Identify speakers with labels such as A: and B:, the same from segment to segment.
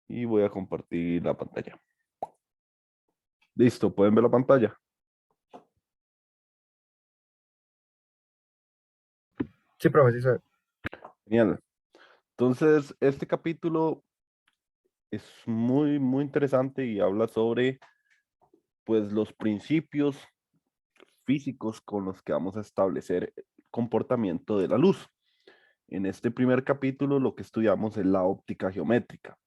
A: y voy a compartir la pantalla. Listo, ¿pueden ver la pantalla?
B: Sí, profe, sí sabe.
A: Genial. Entonces, este capítulo es muy interesante y habla sobre, pues, los principios físicos con los que vamos a establecer el comportamiento de la luz. En este primer capítulo lo que estudiamos es la óptica geométrica,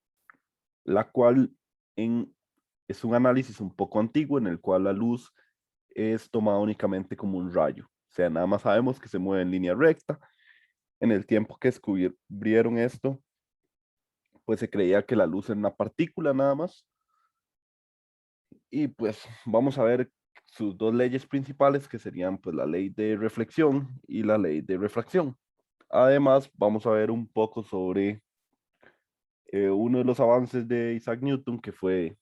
A: la cual es un análisis un poco antiguo en el cual la luz es tomada únicamente como un rayo. O sea, nada más sabemos que se mueve en línea recta. En el tiempo que descubrieron esto, pues se creía que la luz era una partícula nada más. Y pues vamos a ver sus dos leyes principales, que serían pues la ley de reflexión y la ley de refracción. Además, vamos a ver un poco sobre uno de los avances de Isaac Newton, que fue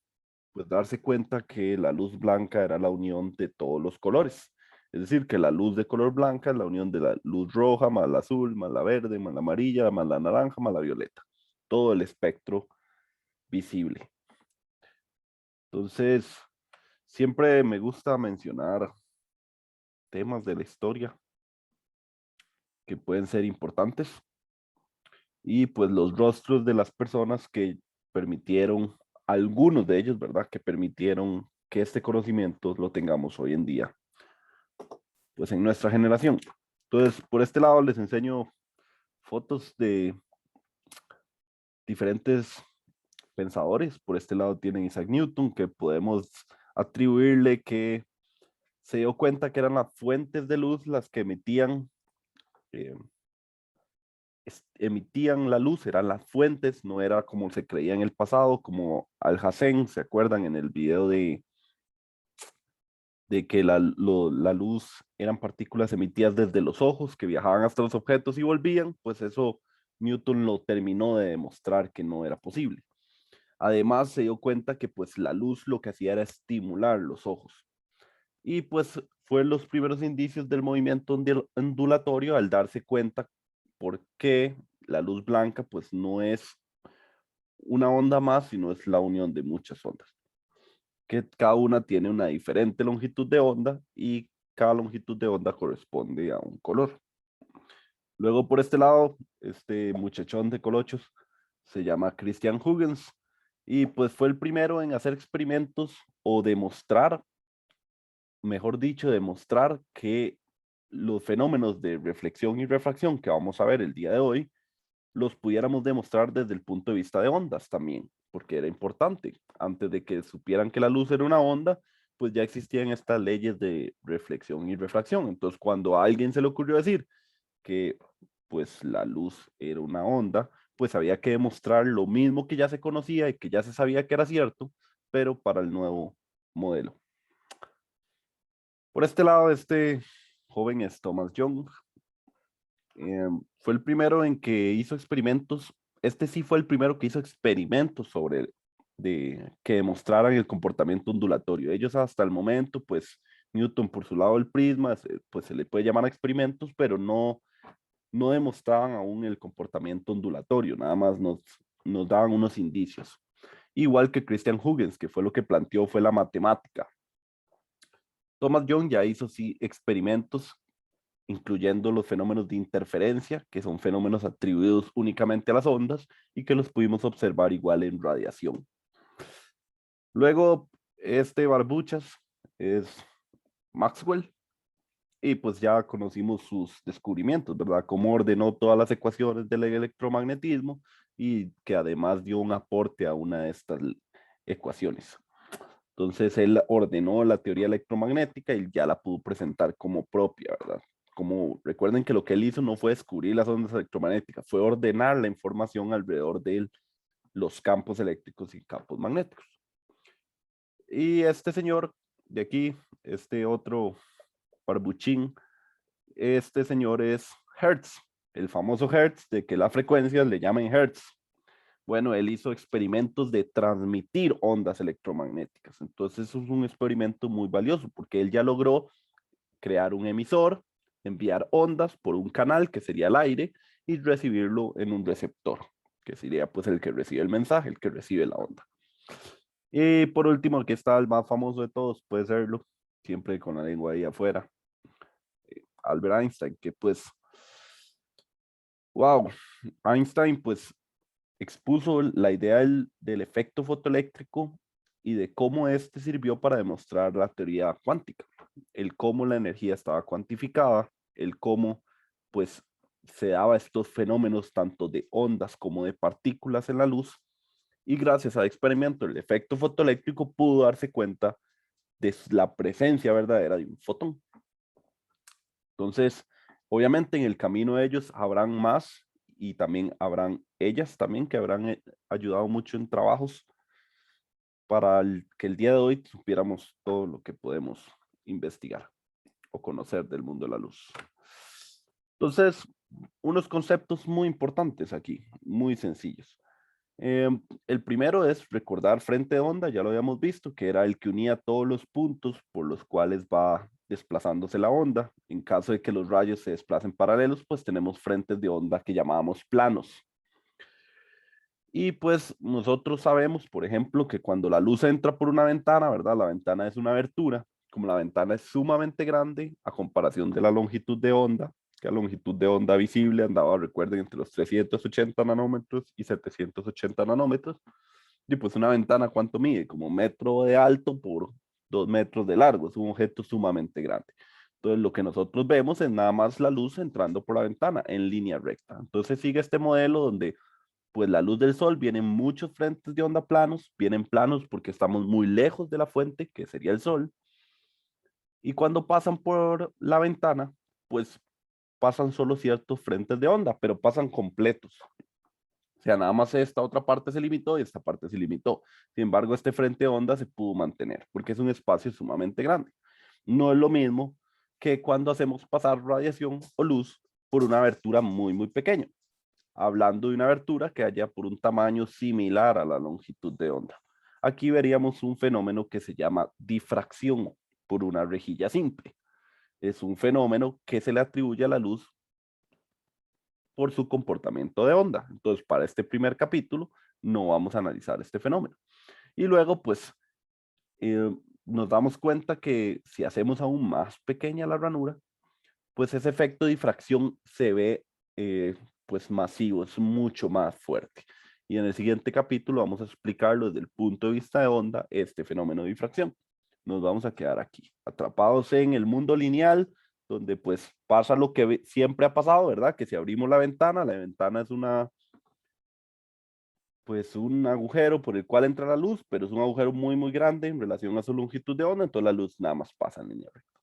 A: pues darse cuenta que la luz blanca era la unión de todos los colores. Es decir, que la luz de color blanca es la unión de la luz roja, más la azul, más la verde, más la amarilla, más la naranja, más la violeta. Todo el espectro visible. Entonces, siempre me gusta mencionar temas de la historia que pueden ser importantes y pues los rostros de las personas que permitieron, algunos de ellos, ¿verdad? Que permitieron que este conocimiento lo tengamos hoy en día, pues en nuestra generación. Entonces, por este lado les enseño fotos de diferentes pensadores. Por este lado tienen Isaac Newton, que podemos atribuirle que se dio cuenta que eran las fuentes de luz las que eh, emitían la luz, eran las fuentes, no era como se creía en el pasado, como Alhazen, ¿se acuerdan en el video de que la luz eran partículas emitidas desde los ojos que viajaban hasta los objetos y volvían? Pues eso Newton lo terminó de demostrar que no era posible. Además se dio cuenta que pues la luz lo que hacía era estimular los ojos. Y pues fue los primeros indicios del movimiento ondulatorio al darse cuenta por qué la luz blanca pues no es una onda más, sino es la unión de muchas ondas, que cada una tiene una diferente longitud de onda y cada longitud de onda corresponde a un color. Luego por este lado, este muchachón de colochos se llama Christian Huygens y pues fue el primero en hacer experimentos o demostrar, mejor dicho, demostrar que los fenómenos de reflexión y refracción que vamos a ver el día de hoy los pudiéramos demostrar desde el punto de vista de ondas también, porque era importante. Antes de que supieran que la luz era una onda, pues ya existían estas leyes de reflexión y refracción. Entonces, cuando a alguien se le ocurrió decir que pues la luz era una onda, pues había que demostrar lo mismo que ya se conocía y que ya se sabía que era cierto, pero para el nuevo modelo. Por este lado, este joven es Thomas Young. Fue el primero en que hizo experimentos. Este sí fue el primero que hizo experimentos sobre que demostraran el comportamiento ondulatorio. Ellos hasta el momento, pues Newton por su lado del prisma, pues se le puede llamar experimentos, pero no demostraban aún el comportamiento ondulatorio, nada más nos daban unos indicios. Igual que Christian Huygens, que fue lo que planteó fue la matemática. Thomas Young ya hizo sí experimentos incluyendo los fenómenos de interferencia, que son fenómenos atribuidos únicamente a las ondas y que los pudimos observar igual en radiación. Luego, este barbuchas es Maxwell, y pues ya conocimos sus descubrimientos, ¿verdad? Cómo ordenó todas las ecuaciones del electromagnetismo y que además dio un aporte a una de estas ecuaciones. Entonces él ordenó la teoría electromagnética y ya la pudo presentar como propia, ¿verdad? Como recuerden que lo que él hizo no fue descubrir las ondas electromagnéticas, fue ordenar la información alrededor de los campos eléctricos y campos magnéticos. Y este señor de aquí, este otro barbuchín, este señor es Hertz, el famoso Hertz, de que las frecuencias le llaman Hertz. Bueno, él hizo experimentos de transmitir ondas electromagnéticas. Entonces, eso es un experimento muy valioso porque él ya logró crear un emisor, enviar ondas por un canal que sería el aire y recibirlo en un receptor, que sería pues el que recibe el mensaje, el que recibe la onda. Y por último, aquí está el más famoso de todos, puede serlo, siempre con la lengua ahí afuera, Albert Einstein, que pues, wow, Einstein pues expuso la idea del efecto fotoeléctrico y de cómo este sirvió para demostrar la teoría cuántica, el cómo la energía estaba cuantificada, el cómo pues se daba estos fenómenos tanto de ondas como de partículas en la luz, y gracias al experimento del efecto fotoeléctrico pudo darse cuenta de la presencia verdadera de un fotón. Entonces, obviamente en el camino de ellos habrán más y también habrán ellas también que habrán ayudado mucho en trabajos para que el día de hoy supiéramos todo lo que podemos investigar o conocer del mundo de la luz. Entonces, unos conceptos muy importantes aquí, muy sencillos. El primero es recordar frente de onda, ya lo habíamos visto, que era el que unía todos los puntos por los cuales va desplazándose la onda. En caso de que los rayos se desplacen paralelos, pues tenemos frentes de onda que llamábamos planos. Y pues nosotros sabemos, por ejemplo, que cuando la luz entra por una ventana, ¿verdad? La ventana es una abertura, como la ventana es sumamente grande a comparación de la longitud de onda, que la longitud de onda visible andaba, recuerden, entre los 380 nanómetros y 780 nanómetros. Y pues una ventana, ¿cuánto mide? Como 1 metro de alto por 2 metros de largo. Es un objeto sumamente grande. Entonces lo que nosotros vemos es nada más la luz entrando por la ventana en línea recta. Entonces sigue este modelo donde pues la luz del sol viene en muchos frentes de onda planos, vienen planos porque estamos muy lejos de la fuente, que sería el sol, y cuando pasan por la ventana, pues pasan solo ciertos frentes de onda, pero pasan completos. O sea, nada más esta otra parte se limitó y esta parte se limitó. Sin embargo, este frente de onda se pudo mantener porque es un espacio sumamente grande. No es lo mismo que cuando hacemos pasar radiación o luz por una abertura muy, muy pequeña. Hablando de una abertura que haya por un tamaño similar a la longitud de onda. Aquí veríamos un fenómeno que se llama difracción por una rejilla simple. Es un fenómeno que se le atribuye a la luz por su comportamiento de onda. Entonces, para este primer capítulo, no vamos a analizar este fenómeno. Y luego, pues, nos damos cuenta que si hacemos aún más pequeña la ranura, pues ese efecto de difracción se ve pues masivo, es mucho más fuerte. Y en el siguiente capítulo vamos a explicarlo desde el punto de vista de onda, este fenómeno de difracción. Nos vamos a quedar aquí, atrapados en el mundo lineal, donde pues pasa lo que siempre ha pasado, ¿verdad? Que si abrimos la ventana es pues un agujero por el cual entra la luz, pero es un agujero muy, muy grande en relación a su longitud de onda, entonces la luz nada más pasa en línea recta.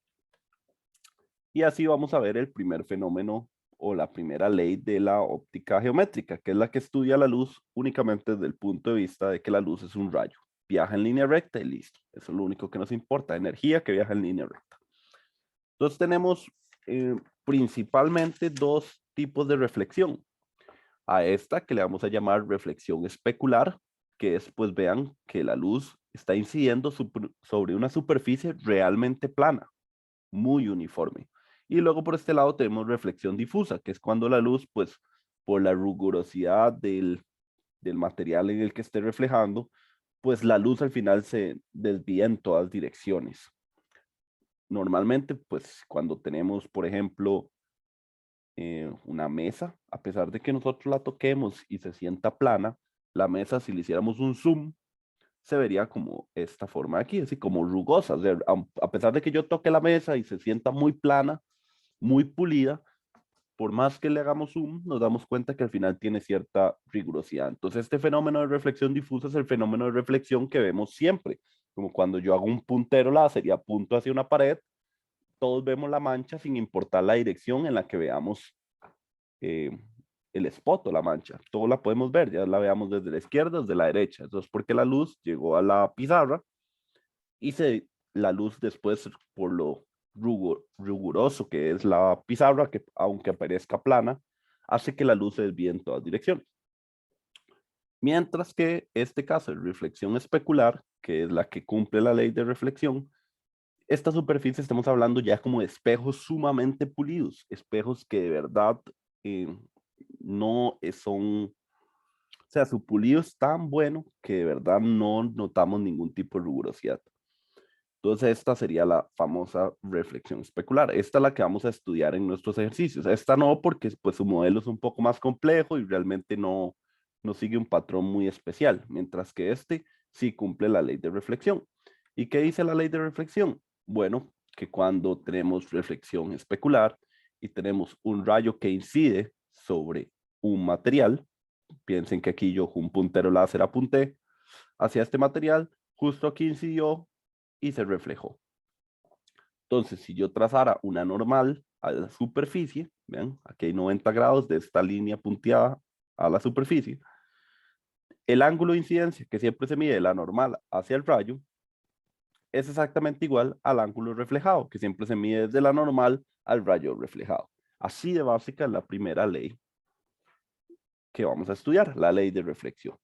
A: Y así vamos a ver el primer fenómeno o la primera ley de la óptica geométrica, que es la que estudia la luz únicamente desde el punto de vista de que la luz es un rayo. Viaja en línea recta y listo. Eso es lo único que nos importa, energía que viaja en línea recta. Entonces tenemos principalmente dos tipos de reflexión. A esta que le vamos a llamar reflexión especular, que es, pues vean que la luz está incidiendo sobre una superficie realmente plana, muy uniforme. Y luego por este lado tenemos reflexión difusa, que es cuando la luz, pues por la rigurosidad del material en el que esté reflejando, pues la luz al final se desvía en todas direcciones. Normalmente, pues cuando tenemos, por ejemplo, una mesa, a pesar de que nosotros la toquemos y se sienta plana, la mesa, si le hiciéramos un zoom, se vería como esta forma de aquí, así como rugosa. O sea, a pesar de que yo toque la mesa y se sienta muy plana, muy pulida, por más que le hagamos zoom, nos damos cuenta que al final tiene cierta rigurosidad. Entonces, este fenómeno de reflexión difusa es el fenómeno de reflexión que vemos siempre, como cuando yo hago un puntero láser y apunto hacia una pared, todos vemos la mancha sin importar la dirección en la que veamos eh, el spot o la mancha. Todos la podemos ver, ya la veamos desde la izquierda, desde la derecha. Eso es porque la luz llegó a la pizarra y la luz después, por lo riguroso que es la pizarra, que aunque aparezca plana, hace que la luz se desvíe en todas direcciones. Mientras que este caso de reflexión especular, que es la que cumple la ley de reflexión, esta superficie estamos hablando ya como de espejos sumamente pulidos, espejos que de verdad no son sea, su pulido es tan bueno que de verdad no notamos ningún tipo de rugosidad. Entonces, esta sería la famosa reflexión especular. Esta es la que vamos a estudiar en nuestros ejercicios. Esta no, porque pues, su modelo es un poco más complejo y realmente no sigue un patrón muy especial, mientras que este sí cumple la ley de reflexión. ¿Y qué dice la ley de reflexión? Bueno, que cuando tenemos reflexión especular y tenemos un rayo que incide sobre un material, piensen que aquí yo un puntero láser apunté hacia este material, justo aquí incidió y se reflejó. Entonces, si yo trazara una normal a la superficie, vean, aquí hay 90 grados de esta línea punteada a la superficie, el ángulo de incidencia que siempre se mide de la normal hacia el rayo es exactamente igual al ángulo reflejado, que siempre se mide desde la normal al rayo reflejado. Así de básica es la primera ley que vamos a estudiar, la ley de reflexión.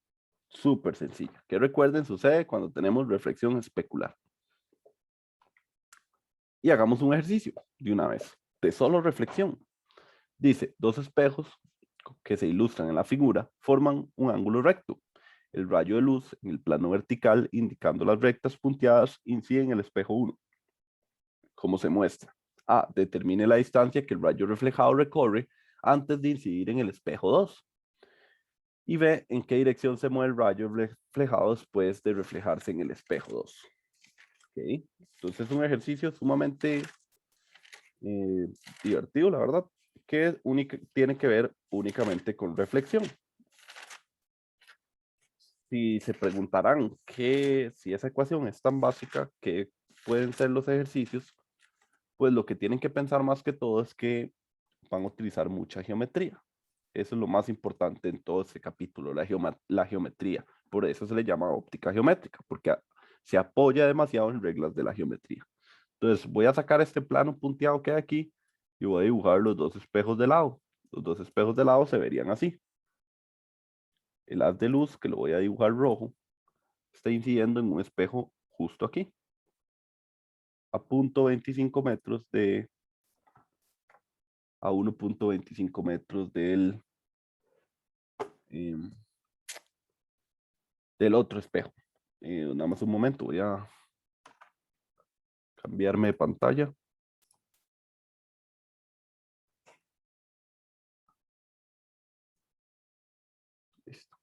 A: Súper sencilla. Que recuerden, sucede cuando tenemos reflexión especular. Y hagamos un ejercicio de una vez, de solo reflexión. Dice, dos espejos que se ilustran en la figura forman un ángulo recto. El rayo de luz en el plano vertical, indicando las rectas punteadas, incide en el espejo 1. ¿Cómo se muestra? A. Determine la distancia que el rayo reflejado recorre antes de incidir en el espejo 2. Y B. En qué dirección se mueve el rayo reflejado después de reflejarse en el espejo 2. Okay. Entonces es un ejercicio sumamente divertido, la verdad, que tiene que ver únicamente con reflexión. Si se preguntarán si esa ecuación es tan básica, ¿qué pueden ser los ejercicios? Pues lo que tienen que pensar más que todo es que van a utilizar mucha geometría. Eso es lo más importante en todo este capítulo, la geometría. Por eso se le llama óptica geométrica, porque se apoya demasiado en reglas de la geometría. Entonces voy a sacar este plano punteado que hay aquí y voy a dibujar los dos espejos de lado. Los dos espejos de lado se verían así. El haz de luz, que lo voy a dibujar rojo, está incidiendo en un espejo justo aquí, a 0.25 metros a 1.25 metros eh, del otro espejo. Nada más un momento, voy a cambiarme de pantalla. Listo.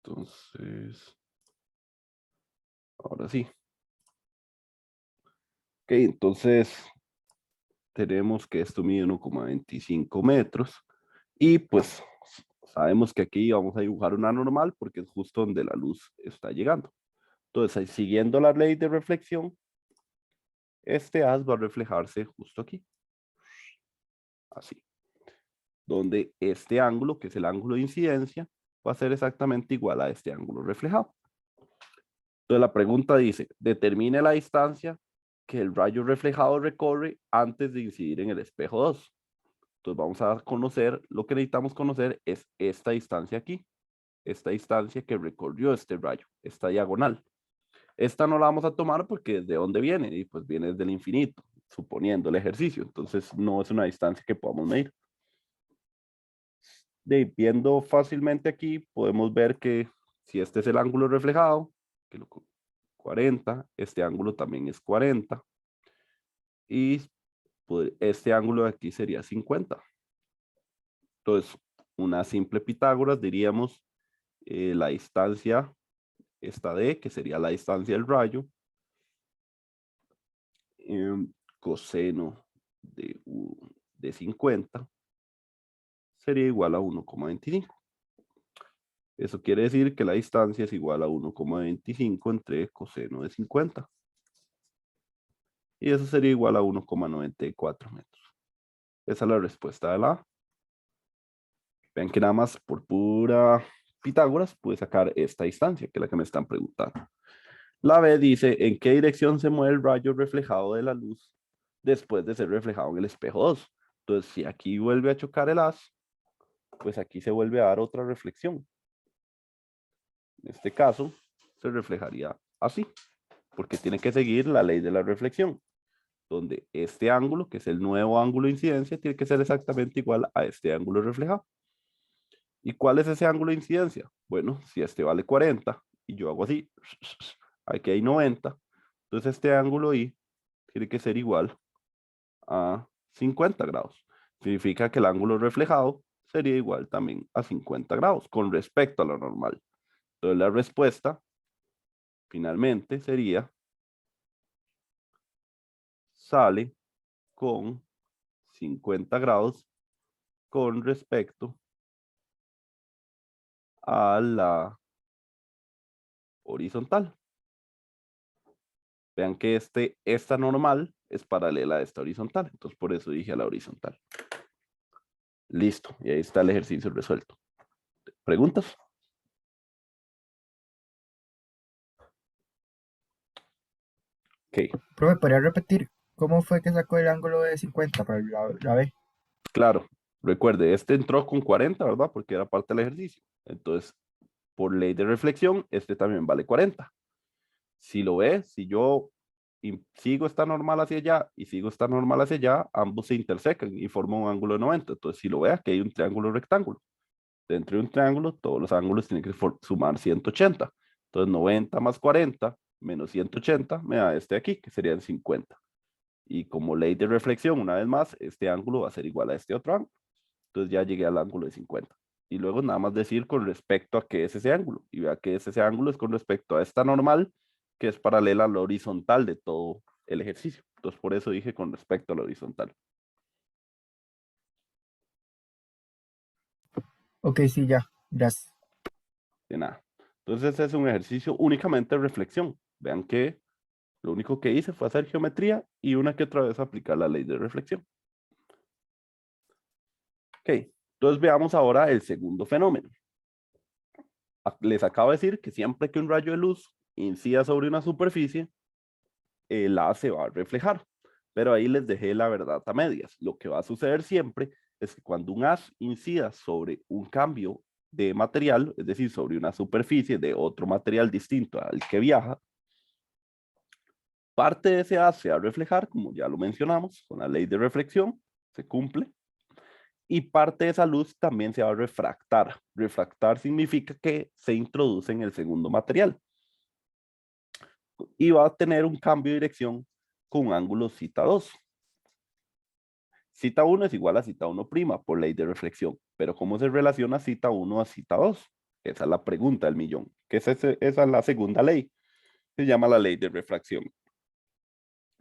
A: Entonces, ahora sí. Ok, entonces tenemos que esto mide 1.25 metros y pues sabemos que aquí vamos a dibujar una normal porque es justo donde la luz está llegando. Entonces, siguiendo la ley de reflexión, este haz va a reflejarse justo aquí, así, donde este ángulo, que es el ángulo de incidencia, va a ser exactamente igual a este ángulo reflejado. Entonces la pregunta dice, determine la distancia que el rayo reflejado recorre antes de incidir en el espejo 2. Entonces vamos a conocer, lo que necesitamos conocer es esta distancia aquí, esta distancia que recorrió este rayo, esta diagonal. Esta no la vamos a tomar porque ¿de dónde viene? Y pues viene desde el infinito, suponiendo el ejercicio. Entonces no es una distancia que podamos medir. Viendo fácilmente aquí, podemos ver que si este es el ángulo reflejado, que lo 40, este ángulo también es 40. Y pues, este ángulo de aquí sería 50. Entonces, una simple Pitágoras, diríamos la distancia, esta D, que sería la distancia del rayo, coseno de 50 sería igual a 1,25. Eso quiere decir que la distancia es igual a 1,25 entre coseno de 50. Y eso sería igual a 1,94 metros. Esa es la respuesta de la A. Vean que nada más por pura Pitágoras pude sacar esta distancia, que es la que me están preguntando. La B dice, ¿en qué dirección se mueve el rayo reflejado de la luz después de ser reflejado en el espejo 2? Entonces, si aquí vuelve a chocar el haz, pues aquí se vuelve a dar otra reflexión. En este caso, se reflejaría así, porque tiene que seguir la ley de la reflexión, donde este ángulo, que es el nuevo ángulo de incidencia, tiene que ser exactamente igual a este ángulo reflejado. ¿Y cuál es ese ángulo de incidencia? Bueno, si este vale 40 y yo hago así, aquí hay 90, entonces este ángulo I tiene que ser igual a 50 grados. Significa que el ángulo reflejado sería igual también a 50 grados con respecto a lo normal. Entonces la respuesta finalmente sería, sale con 50 grados con respecto a la horizontal. Vean que esta normal es paralela a esta horizontal. Entonces, por eso dije a la horizontal. Listo. Y ahí está el ejercicio resuelto. ¿Preguntas? Ok.
B: Profe, ¿podría repetir cómo fue que sacó el ángulo de 50 para la B?
A: Claro. Recuerde, este entró con 40, ¿verdad? Porque era parte del ejercicio. Entonces, por ley de reflexión, este también vale 40. Si lo ve, si yo sigo esta normal hacia allá y sigo esta normal hacia allá, ambos se intersecan y forman un ángulo de 90. Entonces, si lo ve, aquí hay un triángulo rectángulo. Dentro de un triángulo, todos los ángulos tienen que sumar 180. Entonces, 90 más 40 menos 180 me da este de aquí, que serían 50. Y como ley de reflexión, una vez más, este ángulo va a ser igual a este otro ángulo. Entonces ya llegué al ángulo de 50. Y luego nada más decir con respecto a qué es ese ángulo. Y vea que ese ángulo es con respecto a esta normal, que es paralela a la horizontal de todo el ejercicio. Entonces por eso dije con respecto a la horizontal.
B: Ok, sí, ya. Gracias.
A: De nada. Entonces ese es un ejercicio únicamente de reflexión. Vean que lo único que hice fue hacer geometría y una que otra vez aplicar la ley de reflexión. Ok, entonces veamos ahora el segundo fenómeno. Les acabo de decir que siempre que un rayo de luz incida sobre una superficie, el haz se va a reflejar. Pero ahí les dejé la verdad a medias. Lo que va a suceder siempre es que cuando un haz incida sobre un cambio de material, es decir, sobre una superficie de otro material distinto al que viaja, parte de ese haz se va a reflejar, como ya lo mencionamos, con la ley de reflexión, se cumple, y parte de esa luz también se va a refractar. Refractar significa que se introduce en el segundo material y va a tener un cambio de dirección con un ángulo cita 2. Cita 1 es igual a cita 1' por ley de reflexión, pero ¿cómo se relaciona cita 1 a cita 2? Esa es la pregunta del millón, que esa es la segunda ley, se llama la ley de refracción.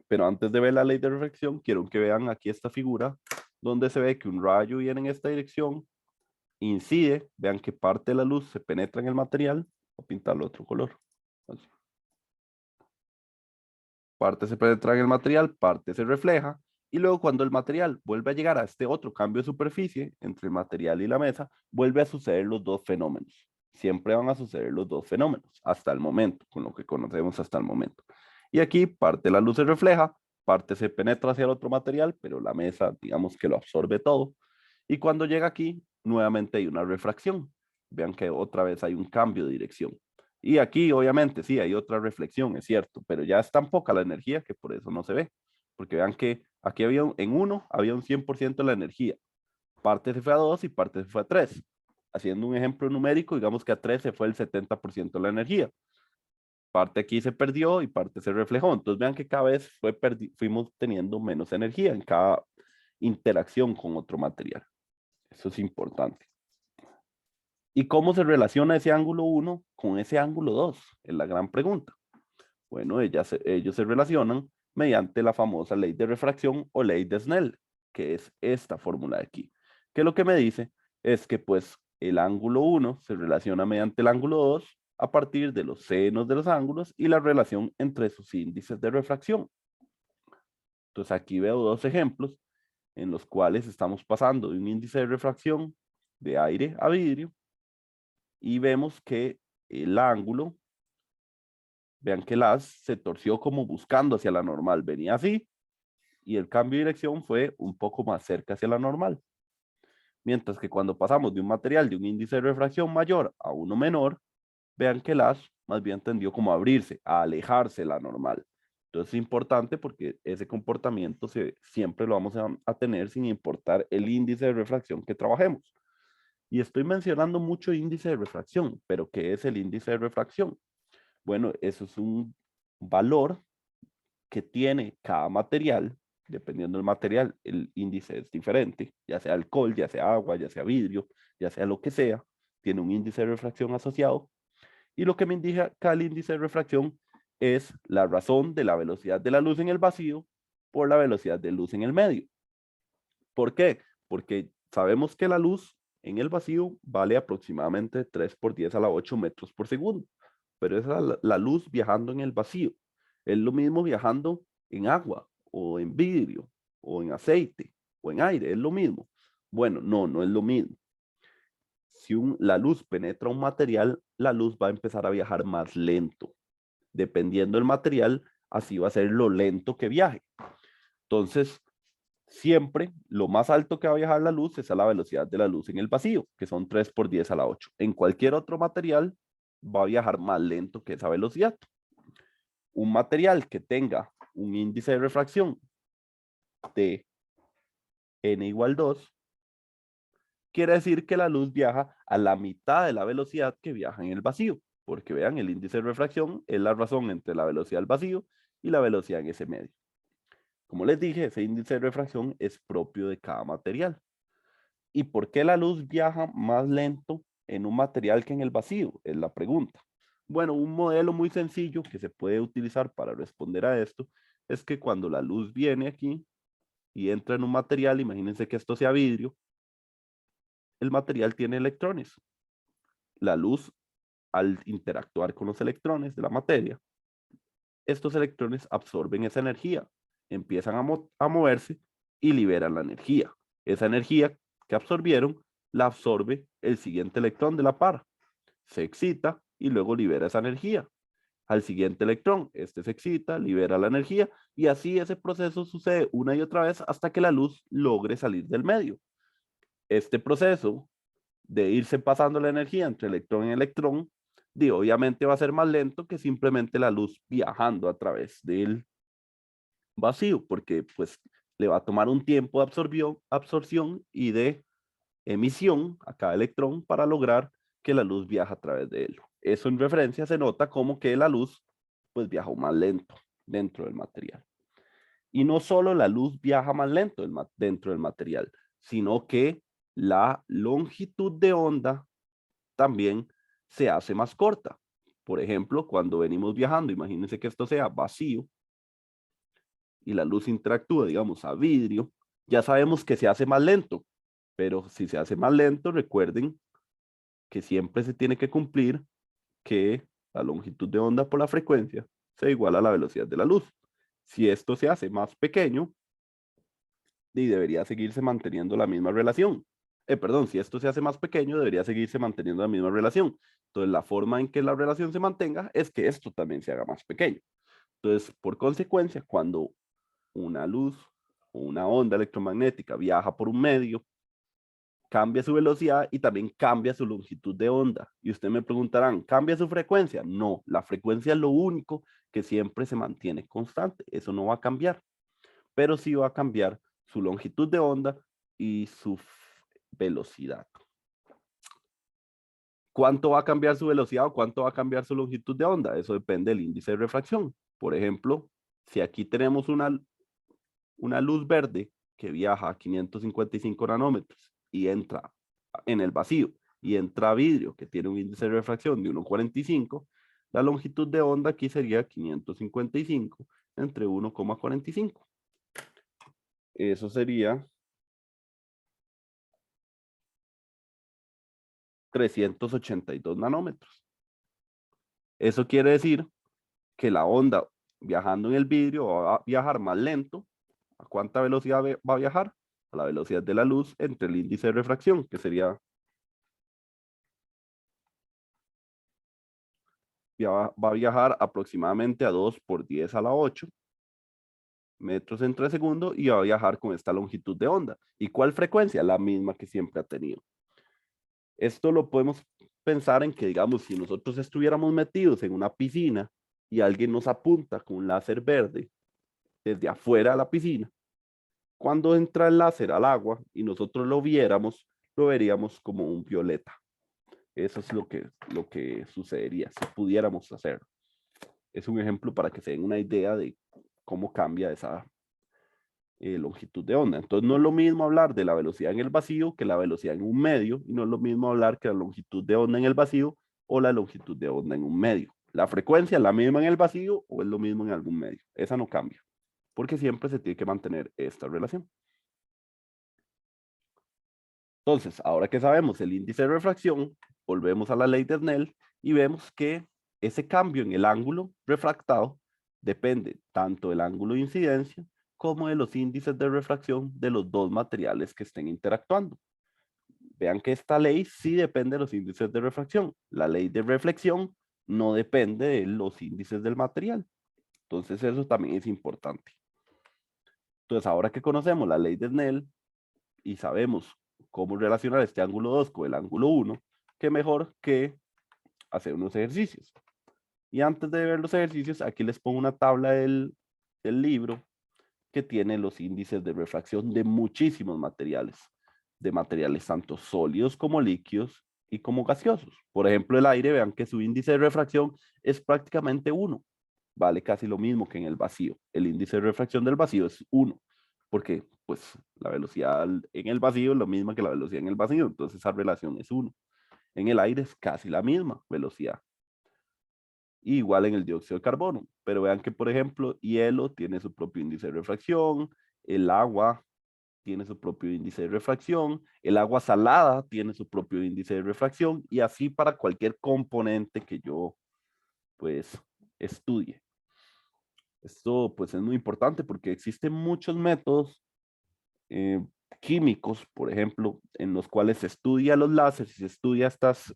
A: Pero antes de ver la ley de refracción, quiero que vean aquí esta figura, donde se ve que un rayo viene en esta dirección, incide, vean que parte de la luz se penetra en el material, voy a pintarlo otro color. Así. Parte se penetra en el material, parte se refleja, y luego cuando el material vuelve a llegar a este otro cambio de superficie entre el material y la mesa, vuelve a suceder los dos fenómenos. Siempre van a suceder los dos fenómenos, hasta el momento, con lo que conocemos hasta el momento. Y aquí parte de la luz se refleja, parte se penetra hacia el otro material, pero la mesa, digamos que lo absorbe todo. Y cuando llega aquí, nuevamente hay una refracción. Vean que otra vez hay un cambio de dirección. Y aquí, obviamente, sí, hay otra reflexión, es cierto, pero ya es tan poca la energía que por eso no se ve. Porque vean que aquí en uno había un 100% de la energía. Parte se fue a 2 y parte se fue a 3. Haciendo un ejemplo numérico, digamos que a 3 se fue el 70% de la energía. Parte aquí se perdió y parte se reflejó. Entonces vean que cada vez fuimos teniendo menos energía en cada interacción con otro material. Eso es importante. ¿Y cómo se relaciona ese ángulo 1 con ese ángulo 2? Es la gran pregunta. Bueno, ellos se relacionan mediante la famosa ley de refracción o ley de Snell, que es esta fórmula de aquí. Que lo que me dice es que pues el ángulo 1 se relaciona mediante el ángulo 2 a partir de los senos de los ángulos y la relación entre sus índices de refracción. Entonces aquí veo dos ejemplos en los cuales estamos pasando de un índice de refracción de aire a vidrio y vemos que el ángulo, vean que el haz se torció como buscando hacia la normal, venía así y el cambio de dirección fue un poco más cerca hacia la normal. Mientras que cuando pasamos de un material de un índice de refracción mayor a uno menor, vean que el haz más bien tendió como a abrirse, a alejarse de la normal. Entonces es importante porque ese comportamiento siempre lo vamos a tener sin importar el índice de refracción que trabajemos. Y estoy mencionando mucho índice de refracción, pero ¿qué es el índice de refracción? Bueno, eso es un valor que tiene cada material. Dependiendo del material, el índice es diferente, ya sea alcohol, ya sea agua, ya sea vidrio, ya sea lo que sea, tiene un índice de refracción asociado. Y lo que me indica el índice de refracción es la razón de la velocidad de la luz en el vacío por la velocidad de luz en el medio. ¿Por qué? Porque sabemos que la luz en el vacío vale aproximadamente 3 por 10 a la 8 metros por segundo, pero es la luz viajando en el vacío. Es lo mismo viajando en agua o en vidrio o en aceite o en aire, es lo mismo. Bueno, no, no es lo mismo. Si la luz penetra un material, la luz va a empezar a viajar más lento. Dependiendo del material, así va a ser lo lento que viaje. Entonces, siempre lo más alto que va a viajar la luz es a la velocidad de la luz en el vacío, que son 3 por 10 a la 8. En cualquier otro material va a viajar más lento que esa velocidad. Un material que tenga un índice de refracción de n igual 2, quiere decir que la luz viaja a la mitad de la velocidad que viaja en el vacío, porque vean, el índice de refracción es la razón entre la velocidad del vacío y la velocidad en ese medio. Como les dije, ese índice de refracción es propio de cada material. ¿Y por qué la luz viaja más lento en un material que en el vacío? Es la pregunta. Bueno, un modelo muy sencillo que se puede utilizar para responder a esto es que cuando la luz viene aquí y entra en un material, imagínense que esto sea vidrio, el material tiene electrones. La luz, al interactuar con los electrones de la materia, estos electrones absorben esa energía, empiezan a moverse y liberan la energía. Esa energía que absorbieron la absorbe el siguiente electrón de la par, se excita y luego libera esa energía. Al siguiente electrón, este se excita, libera la energía y así ese proceso sucede una y otra vez hasta que la luz logre salir del medio. Este proceso de irse pasando la energía entre electrón y electrón, obviamente va a ser más lento que simplemente la luz viajando a través del vacío, porque pues le va a tomar un tiempo de absorción y de emisión a cada electrón para lograr que la luz viaje a través de él. Eso en referencia se nota como que la luz pues viaja más lento dentro del material. Y no solo la luz viaja más lento dentro del material, sino que la longitud de onda también se hace más corta. Por ejemplo, cuando venimos viajando, imagínense que esto sea vacío y la luz interactúa, digamos, a vidrio, ya sabemos que se hace más lento, pero si se hace más lento, recuerden que siempre se tiene que cumplir que la longitud de onda por la frecuencia sea igual a la velocidad de la luz. Si esto se hace más pequeño, debería seguirse manteniendo la misma relación. Perdón, si esto se hace más pequeño, debería seguirse manteniendo la misma relación. Entonces, la forma en que la relación se mantenga es que esto también se haga más pequeño. Entonces, por consecuencia, cuando una luz o una onda electromagnética viaja por un medio, cambia su velocidad y también cambia su longitud de onda. Y ustedes me preguntarán, ¿cambia su frecuencia? No, la frecuencia es lo único que siempre se mantiene constante. Eso no va a cambiar, pero sí va a cambiar su longitud de onda y su velocidad. ¿Cuánto va a cambiar su velocidad o cuánto va a cambiar su longitud de onda? Eso depende del índice de refracción. Por ejemplo, si aquí tenemos una luz verde que viaja a 555 nanómetros y entra en el vacío y entra a vidrio que tiene un índice de refracción de 1,45, la longitud de onda aquí sería 555 entre 1,45. Eso sería 382 nanómetros. Eso quiere decir que la onda viajando en el vidrio va a viajar más lento. ¿A cuánta velocidad va a viajar? A la velocidad de la luz entre el índice de refracción, que sería, va a viajar aproximadamente a 2 por 10 a la 8 metros entre segundo y va a viajar con esta longitud de onda. ¿Y cuál frecuencia? La misma que siempre ha tenido. Esto lo podemos pensar en que, digamos, si nosotros estuviéramos metidos en una piscina y alguien nos apunta con un láser verde desde afuera de la piscina, cuando entra el láser al agua y nosotros lo viéramos, lo veríamos como un violeta. Eso es lo que sucedería si pudiéramos hacerlo. Es un ejemplo para que se den una idea de cómo cambia esa longitud de onda. Entonces no es lo mismo hablar de la velocidad en el vacío que la velocidad en un medio, y no es lo mismo hablar que la longitud de onda en el vacío o la longitud de onda en un medio. La frecuencia es la misma en el vacío o es lo mismo en algún medio. Esa no cambia, porque siempre se tiene que mantener esta relación. Entonces, ahora que sabemos el índice de refracción, volvemos a la ley de Snell y vemos que ese cambio en el ángulo refractado depende tanto del ángulo de incidencia como de los índices de refracción de los dos materiales que estén interactuando. Vean que esta ley sí depende de los índices de refracción. La ley de reflexión no depende de los índices del material. Entonces eso también es importante. Entonces ahora que conocemos la ley de Snell y sabemos cómo relacionar este ángulo 2 con el ángulo 1, qué mejor que hacer unos ejercicios. Y antes de ver los ejercicios, aquí les pongo una tabla del libro que tiene los índices de refracción de muchísimos materiales, de materiales tanto sólidos como líquidos y como gaseosos. Por ejemplo, el aire, vean que su índice de refracción es prácticamente 1. Vale casi lo mismo que en el vacío. El índice de refracción del vacío es 1, porque pues la velocidad en el vacío es la misma que la velocidad en el vacío, entonces esa relación es 1. En el aire es casi la misma velocidad. Y igual en el dióxido de carbono. Pero vean que, por ejemplo, hielo tiene su propio índice de refracción, el agua tiene su propio índice de refracción, el agua salada tiene su propio índice de refracción, y así para cualquier componente que yo, pues, estudie. Esto, pues, es muy importante porque existen muchos métodos químicos, por ejemplo, en los cuales se estudia los láseres y se estudia estos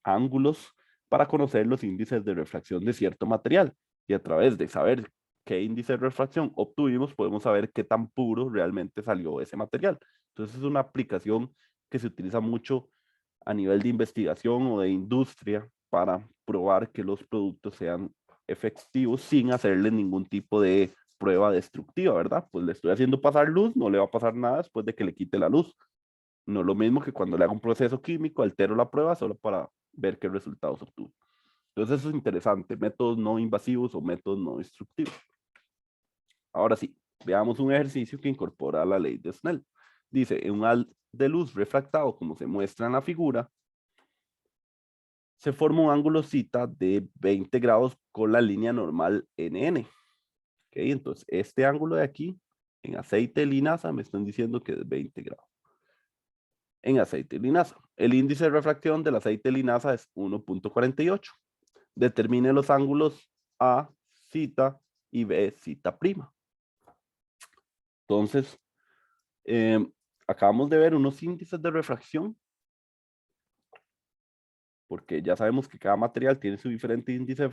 A: ángulos para conocer los índices de refracción de cierto material. Y a través de saber qué índice de refracción obtuvimos, podemos saber qué tan puro realmente salió ese material. Entonces es una aplicación que se utiliza mucho a nivel de investigación o de industria para probar que los productos sean efectivos sin hacerle ningún tipo de prueba destructiva, ¿verdad? Pues le estoy haciendo pasar luz, no le va a pasar nada después de que le quite la luz. No es lo mismo que cuando le hago un proceso químico, altero la prueba solo para ver qué resultados obtuve. Entonces eso es interesante, métodos no invasivos o métodos no destructivos. Ahora sí, veamos un ejercicio que incorpora la ley de Snell. Dice, en un haz de luz refractado, como se muestra en la figura, se forma un ángulo zeta de 20 grados con la línea normal NN. Okay, entonces, este ángulo de aquí, en aceite de linaza, me están diciendo que es 20 grados. En aceite de linaza. El índice de refracción del aceite de linaza es 1.48. Determine los ángulos A, zeta y B, zeta prima. Entonces, acabamos de ver unos índices de refracción, porque ya sabemos que cada material tiene su diferente índice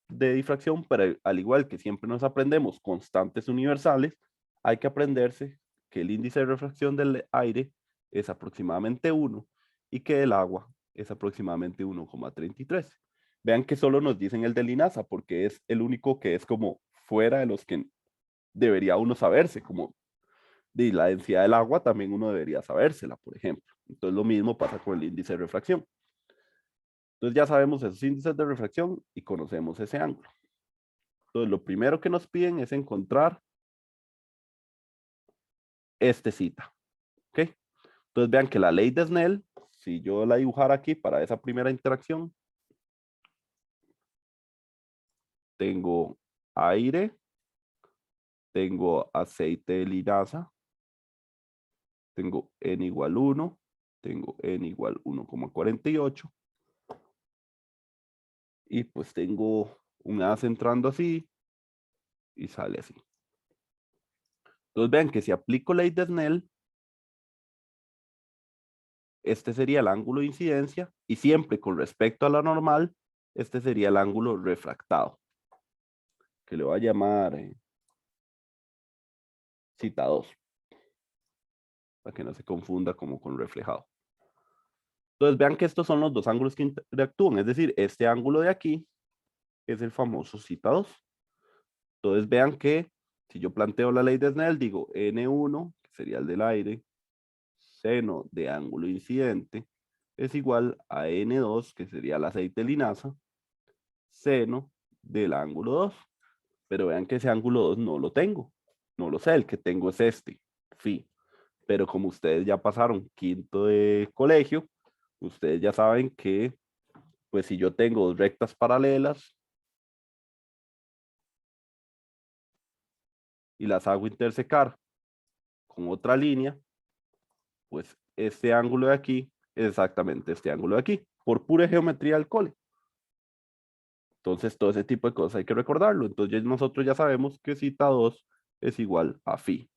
A: de difracción, pero al igual que siempre nos aprendemos constantes universales, hay que aprenderse que el índice de refracción del aire es aproximadamente 1 y que el agua es aproximadamente 1,33. Vean que solo nos dicen el de linaza, porque es el único que es como fuera de los que debería uno saberse, como de la densidad del agua también uno debería sabérsela, por ejemplo. Entonces lo mismo pasa con el índice de refracción. Entonces ya sabemos esos índices de refracción y conocemos ese ángulo. Entonces lo primero que nos piden es encontrar este zeta. ¿Ok? Entonces vean que la ley de Snell, si yo la dibujara aquí para esa primera interacción, tengo aire, tengo aceite de linaza, tengo n igual 1, tengo n igual 1,48 y pues tengo un haz entrando así y sale así. Entonces vean que si aplico ley de Snell, este sería el ángulo de incidencia y siempre con respecto a la normal, este sería el ángulo refractado, que le voy a llamar cita 2, para que no se confunda como con reflejado. Entonces vean que estos son los dos ángulos que interactúan, es decir, este ángulo de aquí es el famoso cita 2. Entonces vean que si yo planteo la ley de Snell, digo N1, que sería el del aire, seno de ángulo incidente es igual a N2, que sería el aceite de linaza, seno del ángulo 2. Pero vean que ese ángulo 2 no lo tengo. No lo sé, el que tengo es este, phi. Pero como ustedes ya pasaron quinto de colegio, ustedes ya saben que, pues si yo tengo dos rectas paralelas y las hago intersecar con otra línea, pues este ángulo de aquí es exactamente este ángulo de aquí, por pura geometría del cole. Entonces, todo ese tipo de cosas hay que recordarlo. Entonces, nosotros ya sabemos que cita 2 es igual a phi.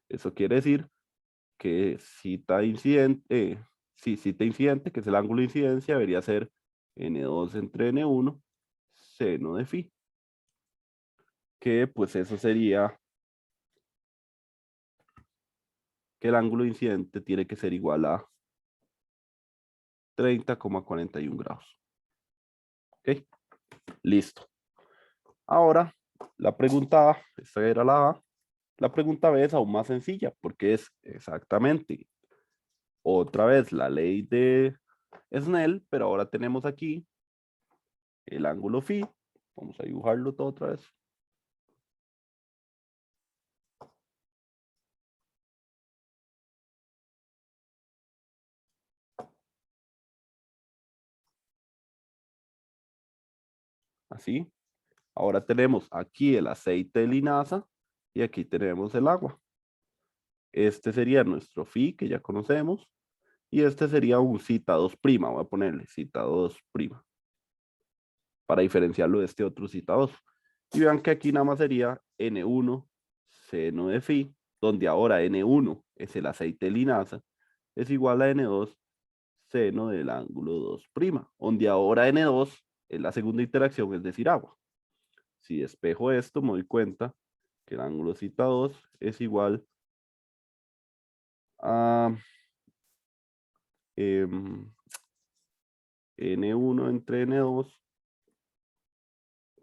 A: Eso quiere decir que cita incidente, que es el ángulo de incidencia, debería ser N2 entre N1, seno de phi. Que pues eso sería que el ángulo de incidente tiene que ser igual a 30,41 grados. ¿Ok? Listo. Ahora, la pregunta A, esta era la A, la pregunta B es aún más sencilla, porque es exactamente otra vez la ley de Snell, pero ahora tenemos aquí el ángulo phi. Vamos a dibujarlo todo otra vez. Así. Ahora tenemos aquí el aceite de linaza y aquí tenemos el agua. Este sería nuestro phi, que ya conocemos, y este sería un cita 2'. Voy a ponerle cita 2', para diferenciarlo de este otro cita 2. Y vean que aquí nada más sería N1 seno de phi, donde ahora N1 es el aceite de linaza, es igual a N2 seno del ángulo 2', donde ahora N2 es la segunda interacción, es decir, agua. Si despejo esto, me doy cuenta que el ángulo cita 2 es igual a N1 entre N2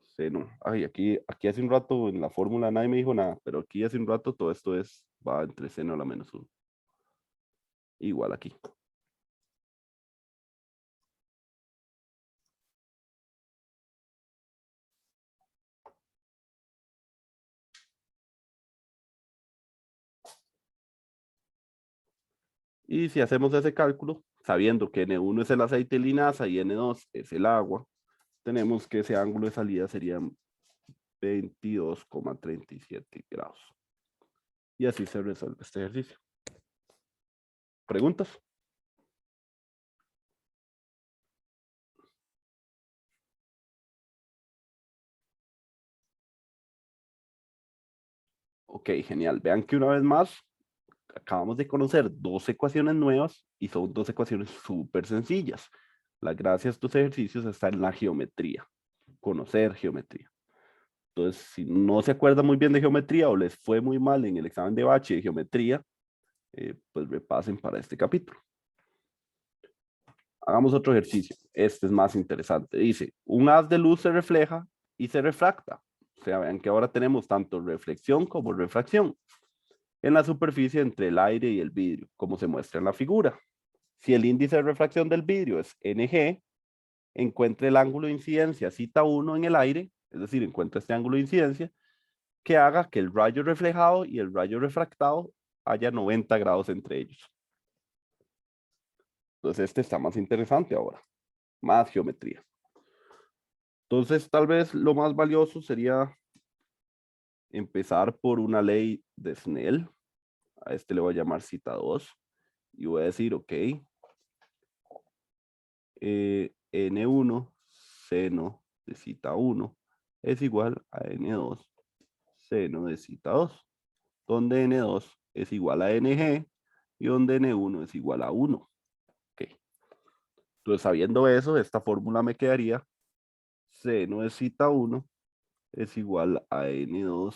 A: seno. Ay, aquí hace un rato en la fórmula nadie me dijo nada, pero aquí hace un rato todo esto va entre seno a la menos 1. Igual aquí. Y si hacemos ese cálculo, sabiendo que N1 es el aceite de linaza y N2 es el agua, tenemos que ese ángulo de salida sería 22,37 grados. Y así se resuelve este ejercicio. ¿Preguntas? Ok, genial. Vean que una vez más acabamos de conocer dos ecuaciones nuevas y son dos ecuaciones súper sencillas. La gracia de estos ejercicios está en la geometría, conocer geometría. Entonces, si no se acuerdan muy bien de geometría o les fue muy mal en el examen de bache de geometría, pues repasen para este capítulo. Hagamos otro ejercicio. Este es más interesante. Dice, un haz de luz se refleja y se refracta. O sea, vean que ahora tenemos tanto reflexión como refracción en la superficie entre el aire y el vidrio, como se muestra en la figura. Si el índice de refracción del vidrio es NG, encuentre el ángulo de incidencia cita 1 en el aire, es decir, encuentre este ángulo de incidencia, que haga que el rayo reflejado y el rayo refractado haya 90 grados entre ellos. Entonces este está más interesante ahora, más geometría. Entonces tal vez lo más valioso sería empezar por una ley de Snell. A este le voy a llamar cita 2 y voy a decir, ok, N1 seno de cita 1 es igual a N2 seno de cita 2, donde N2 es igual a NG y donde N1 es igual a 1. Okay. Entonces, sabiendo eso, esta fórmula me quedaría seno de cita 1 es igual a N2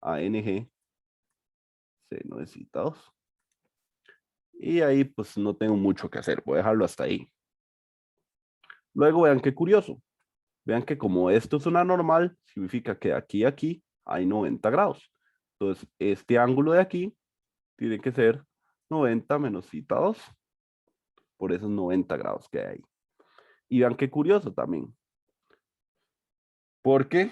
A: a NG seno de cita 2. Y ahí pues no tengo mucho que hacer, voy a dejarlo hasta ahí. Luego vean qué curioso. Vean que como esto es una normal, significa que de aquí a aquí hay 90 grados. Entonces, este ángulo de aquí tiene que ser 90 menos cita 2 por esos 90 grados que hay ahí. Y vean qué curioso también, porque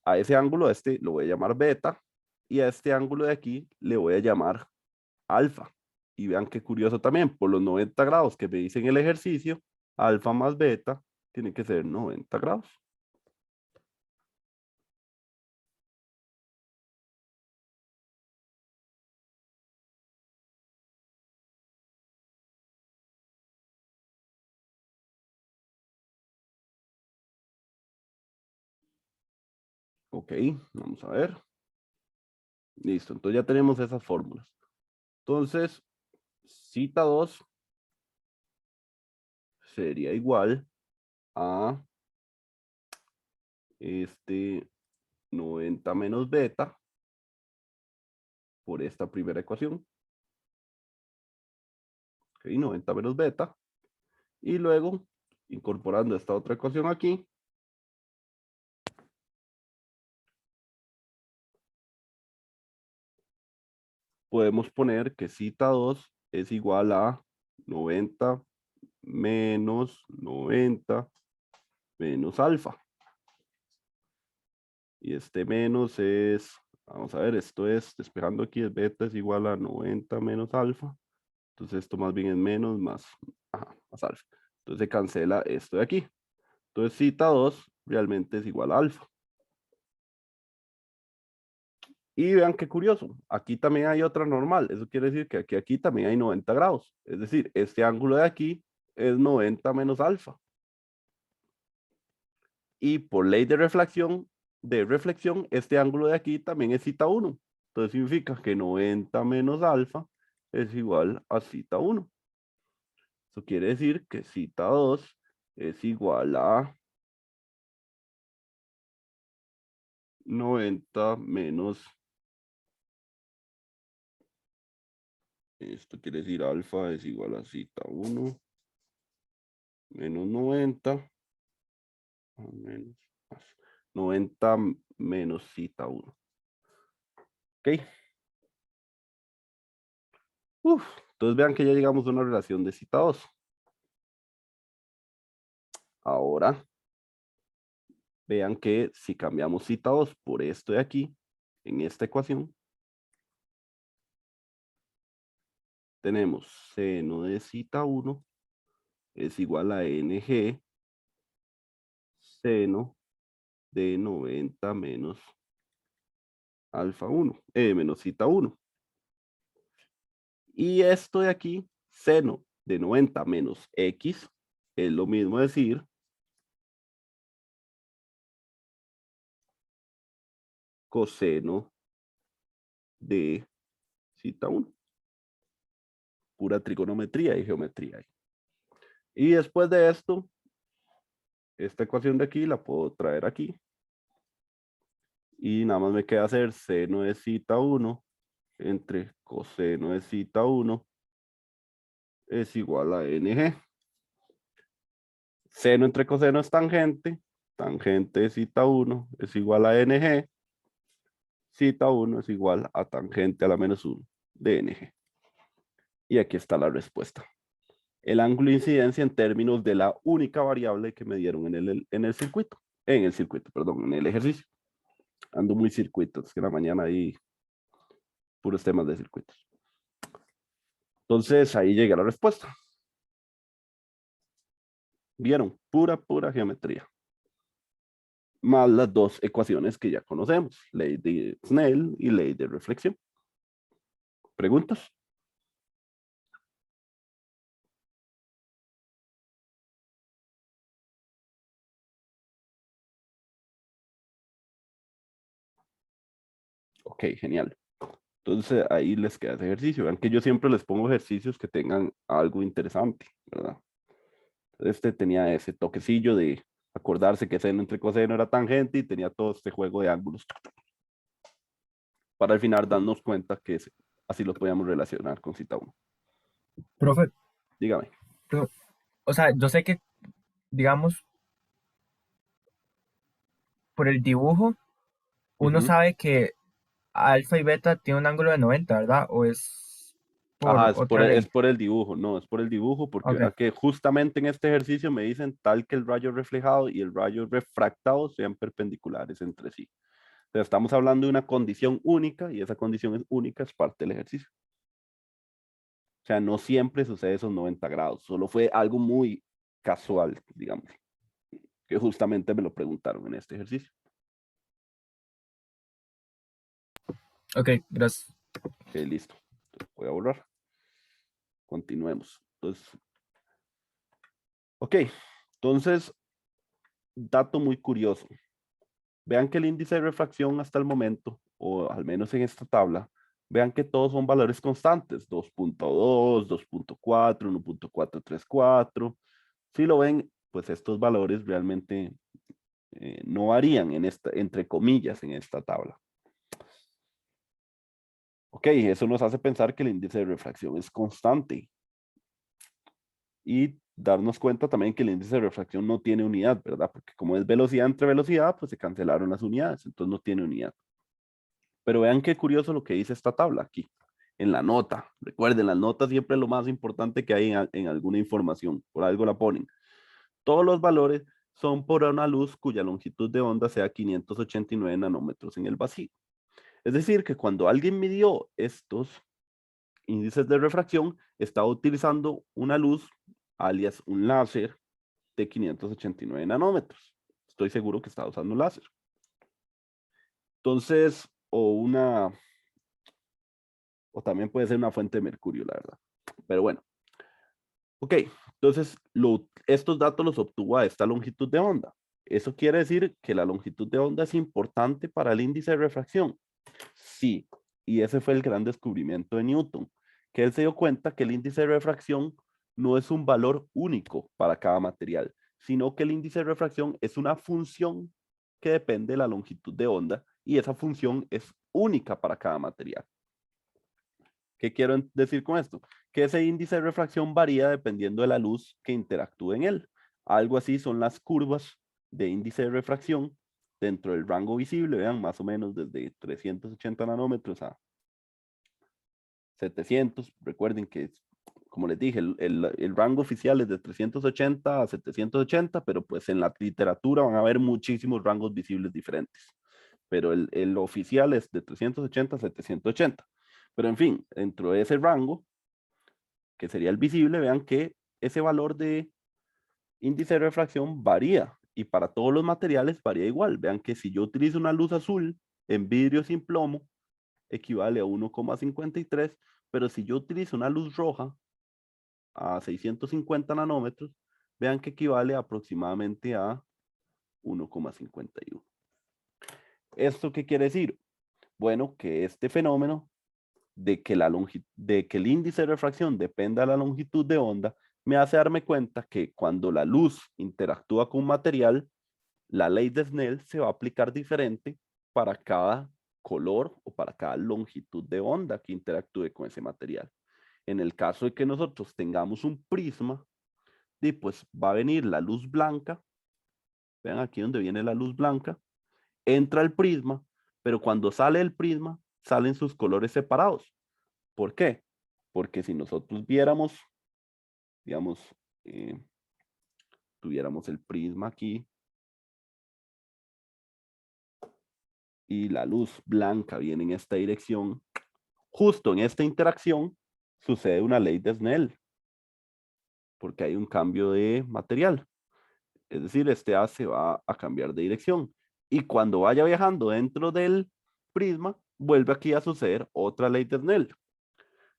A: a ese ángulo este lo voy a llamar beta y a este ángulo de aquí le voy a llamar alfa. Y vean qué curioso también, por los 90 grados que me dicen el ejercicio, alfa más beta tiene que ser 90 grados. Ok, vamos a ver. Listo, entonces ya tenemos esas fórmulas. Entonces, cita 2 sería igual a 90 menos beta por esta primera ecuación. Ok, 90 menos beta. Y luego, incorporando esta otra ecuación aquí, podemos poner que cita 2 es igual a 90 menos 90 menos alfa. Y este menos es, vamos a ver, esto es, despejando aquí, el beta es igual a 90 menos alfa. Entonces esto más bien es menos más, más alfa. Entonces se cancela esto de aquí. Entonces cita 2 realmente es igual a alfa. Y vean qué curioso, aquí también hay otra normal. Eso quiere decir que aquí también hay 90 grados. Es decir, este ángulo de aquí es 90 menos alfa. Y por ley de reflexión, este ángulo de aquí también es cita 1. Entonces significa que 90 menos alfa es igual a cita 1. Eso quiere decir que cita 2 es igual a 90 menos, esto quiere decir alfa es igual a cita 1 menos 90 menos 90 menos cita 1. ¿Ok? Entonces vean que ya llegamos a una relación de cita 2. Ahora, vean que si cambiamos cita 2 por esto de aquí, en esta ecuación, tenemos seno de cita 1 es igual a NG seno de 90 menos alfa 1, menos cita 1. Y esto de aquí, seno de 90 menos X, es lo mismo decir coseno de cita 1. Pura trigonometría y geometría. Y después de esto, esta ecuación de aquí la puedo traer aquí. Y nada más me queda hacer seno de cita 1 entre coseno de cita 1 es igual a NG. Seno entre coseno es tangente. Tangente de cita 1 es igual a NG. Cita 1 es igual a tangente a la menos 1 de NG. Y aquí está la respuesta. El ángulo de incidencia en términos de la única variable que me dieron en el circuito. Perdón, en el ejercicio. Ando muy circuitos, que en la mañana hay puros temas de circuitos. Entonces ahí llega la respuesta. Vieron, pura geometría. Más las dos ecuaciones que ya conocemos, ley de Snell y ley de reflexión. ¿Preguntas? Ok, genial. Entonces ahí les queda ese ejercicio. Vean que yo siempre les pongo ejercicios que tengan algo interesante, ¿verdad? Este tenía ese toquecillo de acordarse que seno entre coseno era tangente y tenía todo este juego de ángulos para al final darnos cuenta que así lo podíamos relacionar con cita 1.
B: Profe,
A: Dígame.
B: o sea, yo sé que, digamos, por el dibujo, uno
A: Ujú.
B: sabe que alfa y beta tienen un ángulo de 90, ¿verdad? ¿O es por
A: Ajá,
B: otra ley.
A: es por el dibujo, no, es por el dibujo, porque
B: Ok,
A: vea que justamente en este ejercicio me dicen tal que el rayo reflejado y el rayo refractado sean perpendiculares entre sí. Entonces, estamos hablando de una condición única y esa condición es única, es parte del ejercicio. O sea, no siempre sucede esos 90 grados, solo fue algo muy casual, digamos, que justamente me lo preguntaron en este ejercicio.
B: ok, gracias.
A: Ok, listo. Entonces, voy a borrar. Continuemos. Entonces, ok, entonces, dato muy curioso. Vean que el índice de refracción hasta el momento, o al menos en esta tabla, vean que todos son valores constantes, 2.2, 2.4, 1.434. Si lo ven, pues estos valores realmente no varían en esta, entre comillas, en esta tabla. Ok, eso nos hace pensar que el índice de refracción es constante y darnos cuenta también que el índice de refracción no tiene unidad, ¿verdad? Porque como es velocidad entre velocidad, pues se cancelaron las unidades, entonces no tiene unidad. Pero vean qué curioso lo que dice esta tabla aquí, en la nota. Recuerden, las notas siempre es lo más importante que hay en alguna información, por algo la ponen. Todos los valores son por una luz cuya longitud de onda sea 589 nanómetros en el vacío. Es decir, que cuando alguien midió estos índices de refracción, estaba utilizando una luz, alias un láser, de 589 nanómetros. Estoy seguro que estaba usando un láser. Entonces, o también puede ser una fuente de mercurio, la verdad. Pero bueno, ok. Entonces, estos datos los obtuvo a esta longitud de onda. Eso quiere decir que la longitud de onda es importante para el índice de refracción. Sí, y ese fue el gran descubrimiento de Newton, que él se dio cuenta que el índice de refracción no es un valor único para cada material, sino que el índice de refracción es una función que depende de la longitud de onda y esa función es única para cada material. ¿Qué quiero decir con esto? Que ese índice de refracción varía dependiendo de la luz que interactúe en él. Algo así son las curvas de índice de refracción dentro del rango visible, vean, más o menos desde 380 nanómetros a 700. Recuerden que, como les dije, el rango oficial es de 380 a 780, pero pues en la literatura van a haber muchísimos rangos visibles diferentes. Pero el oficial es de 380 a 780. Pero en fin, dentro de ese rango, que sería el visible, vean que ese valor de índice de refracción varía y para todos los materiales varía igual. Vean que si yo utilizo una luz azul en vidrio sin plomo, equivale a 1,53, pero si yo utilizo una luz roja a 650 nanómetros, vean que equivale aproximadamente a 1,51. ¿Esto qué quiere decir? Bueno, que este fenómeno de que el índice de refracción dependa de la longitud de onda, me hace darme cuenta que cuando la luz interactúa con un material, la ley de Snell se va a aplicar diferente para cada color o para cada longitud de onda que interactúe con ese material. En el caso de que nosotros tengamos un prisma, pues va a venir la luz blanca, vean aquí donde viene la luz blanca, entra el prisma, pero cuando sale el prisma, salen sus colores separados. ¿Por qué? Porque si nosotros viéramos, digamos, eh, tuviéramos el prisma aquí y la luz blanca viene en esta dirección, justo en esta interacción sucede una ley de Snell, porque hay un cambio de material. Es decir, este A se va a cambiar de dirección. Y cuando vaya viajando dentro del prisma, vuelve aquí a suceder otra ley de Snell.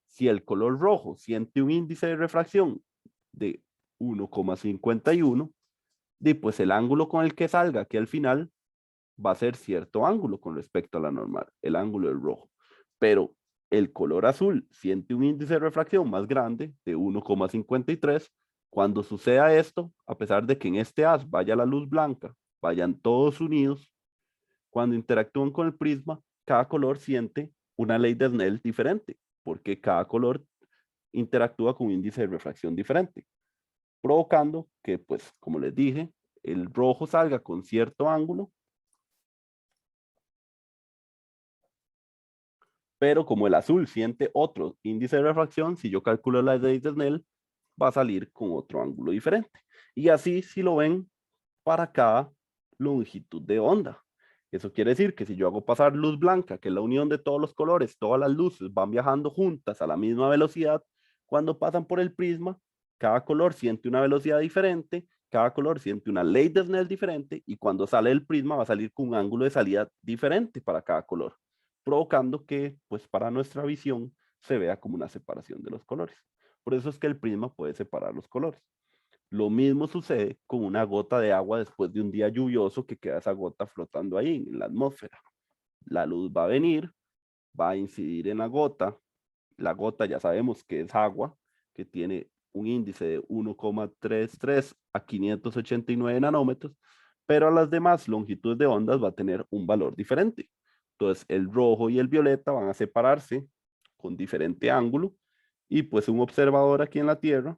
A: Si el color rojo siente un índice de refracción de 1,51, pues el ángulo con el que salga aquí al final va a ser cierto ángulo con respecto a la normal, el ángulo del rojo. Pero el color azul siente un índice de refracción más grande de 1,53. Cuando suceda esto, a pesar de que en este haz vaya la luz blanca, vayan todos unidos, cuando interactúan con el prisma, cada color siente una ley de Snell diferente, porque cada color interactúa con un índice de refracción diferente, provocando que, pues, como les dije, el rojo salga con cierto ángulo Pero como el azul siente otro índice de refracción, si yo calculo la ley de Snell, va a salir con otro ángulo diferente. Y así, si lo ven, para cada longitud de onda. Eso quiere decir que si yo hago pasar luz blanca, que es la unión de todos los colores, todas las luces van viajando juntas a la misma velocidad, cuando pasan por el prisma, cada color siente una velocidad diferente, cada color siente una ley de Snell diferente, y cuando sale el prisma va a salir con un ángulo de salida diferente para cada color, provocando que, pues para nuestra visión, se vea como una separación de los colores. Por eso es que el prisma puede separar los colores. Lo mismo sucede con una gota de agua después de un día lluvioso que queda esa gota flotando ahí en la atmósfera. La luz va a venir, va a incidir en la gota. La gota ya sabemos que es agua, que tiene un índice de 1,33 a 589 nanómetros, pero a las demás longitudes de ondas va a tener un valor diferente. Entonces el rojo y el violeta van a separarse con diferente ángulo y pues un observador aquí en la Tierra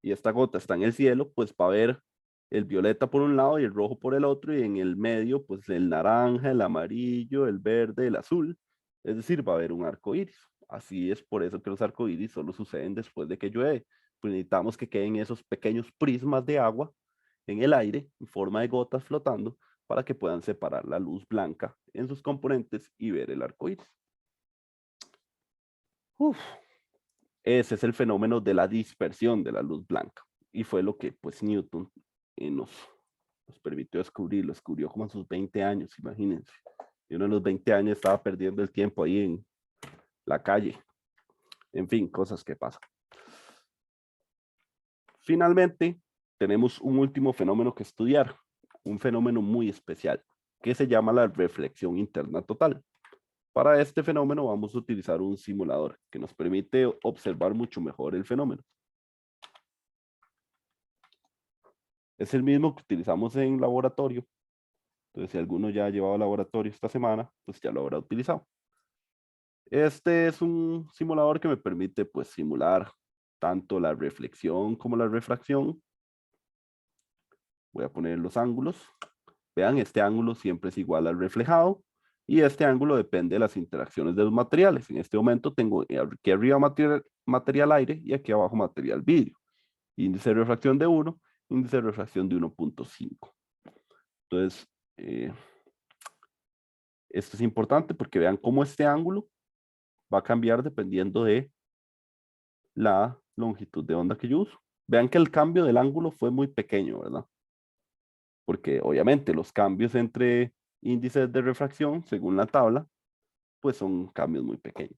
A: y esta gota está en el cielo, pues va a ver el violeta por un lado y el rojo por el otro, y en el medio, pues el naranja, el amarillo, el verde, el azul. Es decir, va a haber un arco iris. Así es por eso que los arcoíris solo suceden después de que llueve. Pues necesitamos que queden esos pequeños prismas de agua en el aire, en forma de gotas flotando, para que puedan separar la luz blanca en sus componentes y ver el arco iris. Uf, ese es el fenómeno de la dispersión de la luz blanca. Y fue lo que pues Newton nos permitió descubrir. Lo descubrió como a sus 20 años, imagínense. Y uno de los 20 años estaba perdiendo el tiempo ahí en la calle. En fin, cosas que pasan. Finalmente, tenemos un último fenómeno que estudiar, un fenómeno muy especial, que se llama la reflexión interna total. Para este fenómeno vamos a utilizar un simulador que nos permite observar mucho mejor el fenómeno. Es el mismo que utilizamos en laboratorio. Entonces, si alguno ya ha llevado laboratorio esta semana, pues ya lo habrá utilizado. Este es un simulador que me permite pues simular tanto la reflexión como la refracción. Voy a poner los ángulos. Vean, este ángulo siempre es igual al reflejado y este ángulo depende de las interacciones de los materiales. En este momento tengo aquí arriba material aire y aquí abajo material vidrio. Índice de refracción de 1, índice de refracción de 1,5. Entonces, esto es importante porque vean cómo este ángulo va a cambiar dependiendo de la longitud de onda que yo uso. Vean que el cambio del ángulo fue muy pequeño, ¿verdad? Porque obviamente los cambios entre índices de refracción, según la tabla, pues son cambios muy pequeños.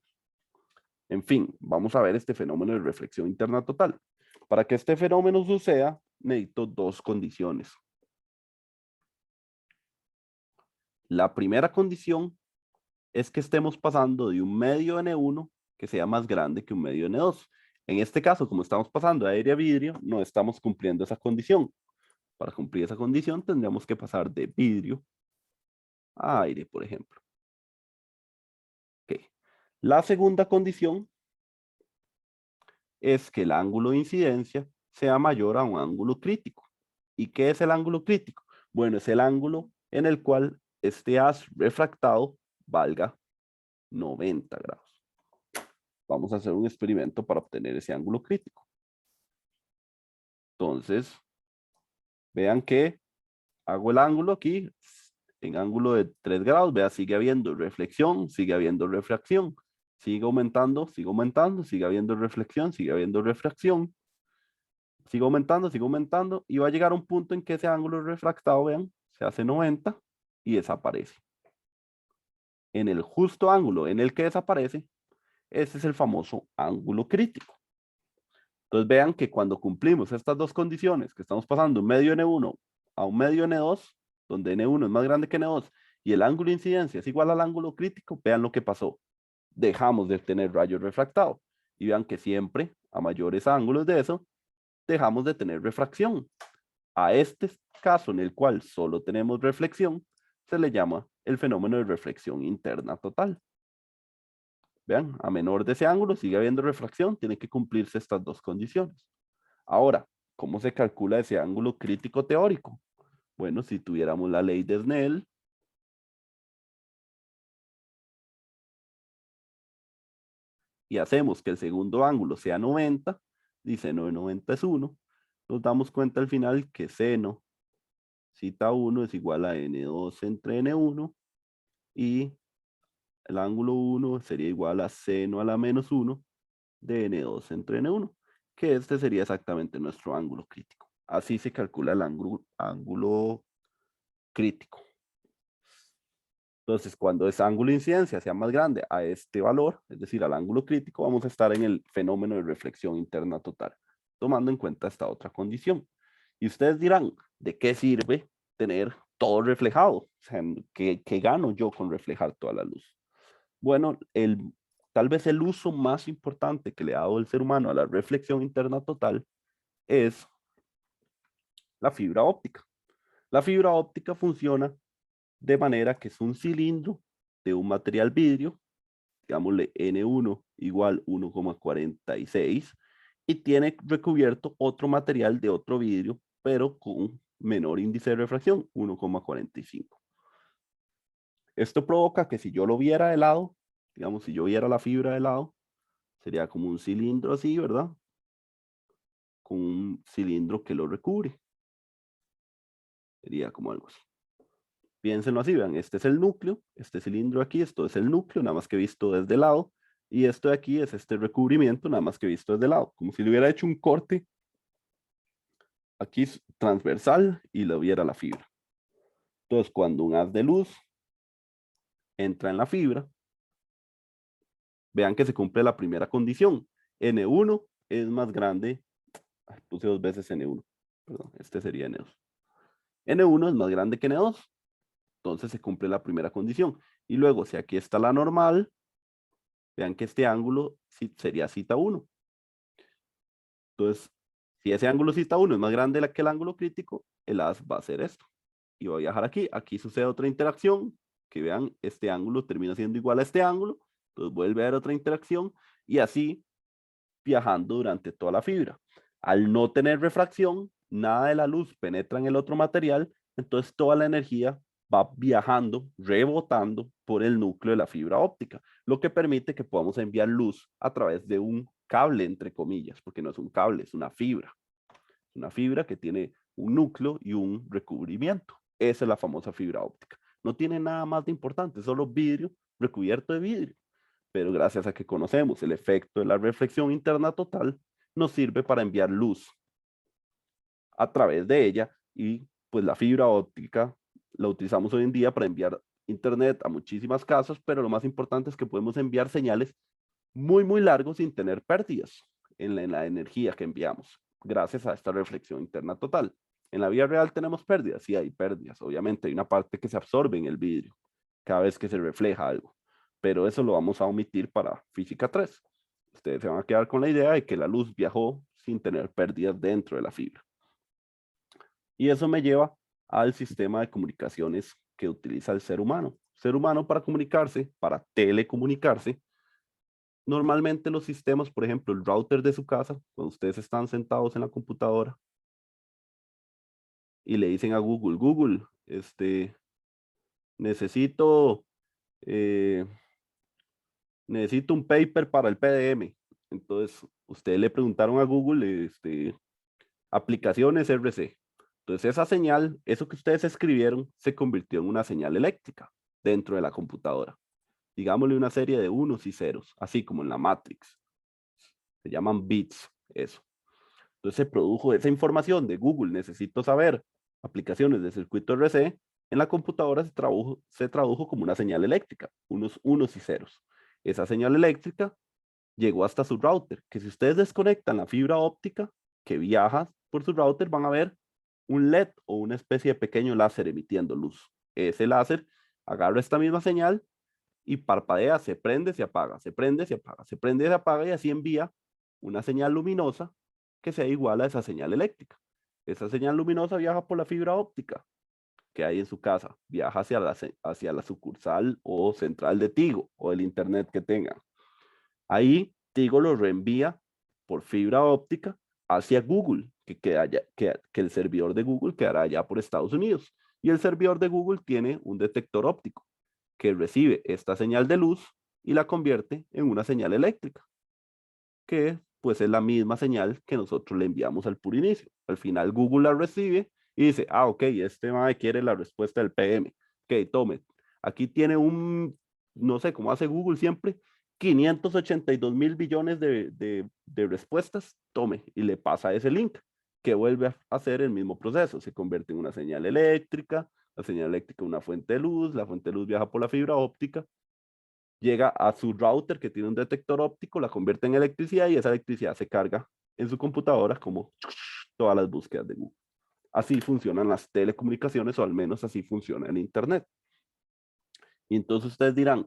A: En fin, vamos a ver este fenómeno de reflexión interna total. Para que este fenómeno suceda, necesito dos condiciones. La primera condición es que estemos pasando de un medio N1 que sea más grande que un medio N2. En este caso, como estamos pasando de aire a vidrio, no estamos cumpliendo esa condición. Para cumplir esa condición, tendríamos que pasar de vidrio a aire, por ejemplo. Okay. La segunda condición es que el ángulo de incidencia sea mayor a un ángulo crítico. ¿Y qué es el ángulo crítico? Bueno, es el ángulo en el cual este haz refractado valga 90 grados. Vamos a hacer un experimento para obtener ese ángulo crítico. Entonces, vean que hago el ángulo aquí, en ángulo de 3 grados, vea, sigue habiendo reflexión, sigue habiendo refracción, sigue aumentando, sigue habiendo reflexión, sigue habiendo refracción, sigue aumentando, y va a llegar a un punto en que ese ángulo refractado, vean, se hace 90 y desaparece. En el justo ángulo en el que desaparece, ese es el famoso ángulo crítico. Entonces vean que cuando cumplimos estas dos condiciones, que estamos pasando un medio N1 a un medio N2, donde N1 es más grande que N2 y el ángulo de incidencia es igual al ángulo crítico, vean lo que pasó. Dejamos de tener rayo refractado. Y vean que siempre, a mayores ángulos de eso, dejamos de tener refracción. A este caso en el cual solo tenemos reflexión, se le llama el fenómeno de reflexión interna total. Vean, a menor de ese ángulo sigue habiendo refracción, tienen que cumplirse estas dos condiciones. Ahora, ¿cómo se calcula ese ángulo crítico teórico? Bueno, si tuviéramos la ley de Snell, y hacemos que el segundo ángulo sea 90, y seno de 90 es 1, nos damos cuenta al final que seno cita 1 es igual a n2 entre n1 y el ángulo 1 sería igual a seno a la menos 1 de n2 entre n1, que este sería exactamente nuestro ángulo crítico. Así se calcula el ángulo crítico. Entonces, cuando ese ángulo de incidencia sea más grande a este valor, es decir, al ángulo crítico, vamos a estar en el fenómeno de reflexión interna total, tomando en cuenta esta otra condición. Y ustedes dirán, ¿de qué sirve tener todo reflejado? O sea, ¿qué gano yo con reflejar toda la luz? Bueno, tal vez el uso más importante que le ha dado el ser humano a la reflexión interna total es la fibra óptica. La fibra óptica funciona de manera que es un cilindro de un material vidrio, digámosle N1 igual 1,46, y tiene recubierto otro material de otro vidrio, pero con menor índice de refracción, 1,45. Esto provoca que si yo lo viera de lado, digamos, si yo viera la fibra de lado, sería como un cilindro así, ¿verdad? Con un cilindro que lo recubre. Sería como algo así. Piénsenlo así, vean, este es el núcleo, este cilindro aquí, esto es el núcleo, nada más que visto desde el lado, y esto de aquí es este recubrimiento, nada más que visto desde el lado, como si le hubiera hecho un corte aquí transversal y le hubiera la fibra. Entonces, cuando un haz de luz entra en la fibra, vean que se cumple la primera condición. N1 es más grande, puse dos veces N1, perdón, este sería N2. N1 es más grande que N2, entonces se cumple la primera condición. Y luego, si aquí está la normal, vean que este ángulo sería cita 1. Entonces, si ese ángulo cita 1 es más grande que el ángulo crítico, el haz va a hacer esto. Y va a viajar aquí. Aquí sucede otra interacción, que vean, este ángulo termina siendo igual a este ángulo, entonces vuelve a haber otra interacción, y así viajando durante toda la fibra. Al no tener refracción, nada de la luz penetra en el otro material, entonces toda la energía va viajando, rebotando por el núcleo de la fibra óptica, lo que permite que podamos enviar luz a través de un cable, entre comillas, porque no es un cable, es una fibra. Una fibra que tiene un núcleo y un recubrimiento. Esa es la famosa fibra óptica. No tiene nada más de importante, solo vidrio recubierto de vidrio. Pero gracias a que conocemos el efecto de la reflexión interna total, nos sirve para enviar luz a través de ella, y pues la fibra óptica la utilizamos hoy en día para enviar internet a muchísimas casas, pero lo más importante es que podemos enviar señales muy largos sin tener pérdidas en la energía que enviamos, gracias a esta reflexión interna total. En la vida real tenemos pérdidas, sí hay pérdidas, obviamente hay una parte que se absorbe en el vidrio cada vez que se refleja algo, pero eso lo vamos a omitir para física 3. Ustedes se van a quedar con la idea de que la luz viajó sin tener pérdidas dentro de la fibra. Y eso me lleva al sistema de comunicaciones que utiliza el ser humano. El ser humano, para comunicarse, para telecomunicarse, normalmente los sistemas, por ejemplo, el router de su casa, cuando ustedes están sentados en la computadora y le dicen a Google, Google, necesito, eh, necesito un paper para el PDM. Entonces, ustedes le preguntaron a Google, aplicaciones RC. Entonces, esa señal, eso que ustedes escribieron, se convirtió en una señal eléctrica dentro de la computadora. Digámosle una serie de unos y ceros, así como en la Matrix. Se llaman bits, eso. Entonces se produjo esa información de Google, necesito saber aplicaciones de circuito RC, en la computadora se tradujo como una señal eléctrica, unos unos y ceros. Esa señal eléctrica llegó hasta su router, que si ustedes desconectan la fibra óptica que viaja por su router, van a ver un LED o una especie de pequeño láser emitiendo luz. Ese láser agarra esta misma señal y parpadea, se prende, se apaga, se prende, se apaga, se prende, se apaga, y así envía una señal luminosa que sea igual a esa señal eléctrica. Esa señal luminosa viaja por la fibra óptica que hay en su casa, viaja hacia la sucursal o central de Tigo o el internet que tengan. Ahí Tigo lo reenvía por fibra óptica hacia Google, que el servidor de Google quedará allá por Estados Unidos. Y el servidor de Google tiene un detector óptico que recibe esta señal de luz y la convierte en una señal eléctrica. que pues es la misma señal que nosotros le enviamos al puro inicio. Al final Google la recibe y dice, ah, ok, este mae quiere la respuesta del PM. Ok, tome, aquí tiene no sé cómo hace Google siempre, 582 mil billones de respuestas, tome, y le pasa ese link, que vuelve a hacer el mismo proceso, se convierte en una señal eléctrica, la señal eléctrica una fuente de luz, la fuente de luz viaja por la fibra óptica, llega a su router que tiene un detector óptico, la convierte en electricidad y esa electricidad se carga en su computadora como todas las búsquedas de Google. Así funcionan las telecomunicaciones o al menos así funciona el Internet. Y entonces ustedes dirán,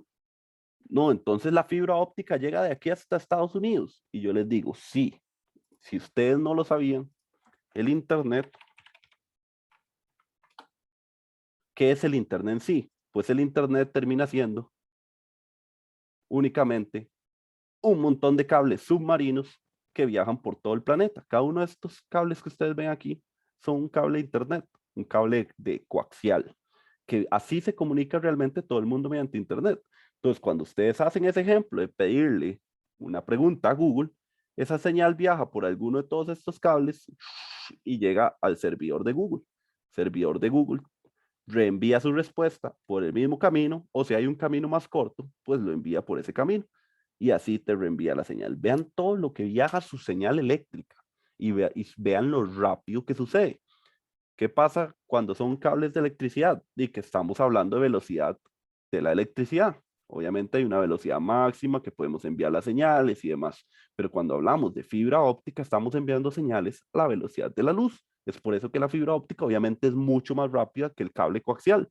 A: no, entonces la fibra óptica llega de aquí hasta Estados Unidos. Y yo les digo, sí, si ustedes no lo sabían, el Internet, ¿qué es el Internet en sí? Pues el Internet termina siendo únicamente un montón de cables submarinos que viajan por todo el planeta. Cada uno de estos cables que ustedes ven aquí son un cable de Internet, un cable de coaxial, que así se comunica realmente todo el mundo mediante Internet. Entonces, cuando ustedes hacen ese ejemplo de pedirle una pregunta a Google, esa señal viaja por alguno de todos estos cables y llega al servidor de Google. Servidor de Google reenvía su respuesta por el mismo camino, o si hay un camino más corto, pues lo envía por ese camino y así te reenvía la señal. Vean todo lo que viaja su señal eléctrica y vean lo rápido que sucede. ¿Qué pasa cuando son cables de electricidad? Y que estamos hablando de velocidad de la electricidad. Obviamente hay una velocidad máxima que podemos enviar las señales y demás, pero cuando hablamos de fibra óptica estamos enviando señales a la velocidad de la luz. Es por eso que la fibra óptica obviamente es mucho más rápida que el cable coaxial.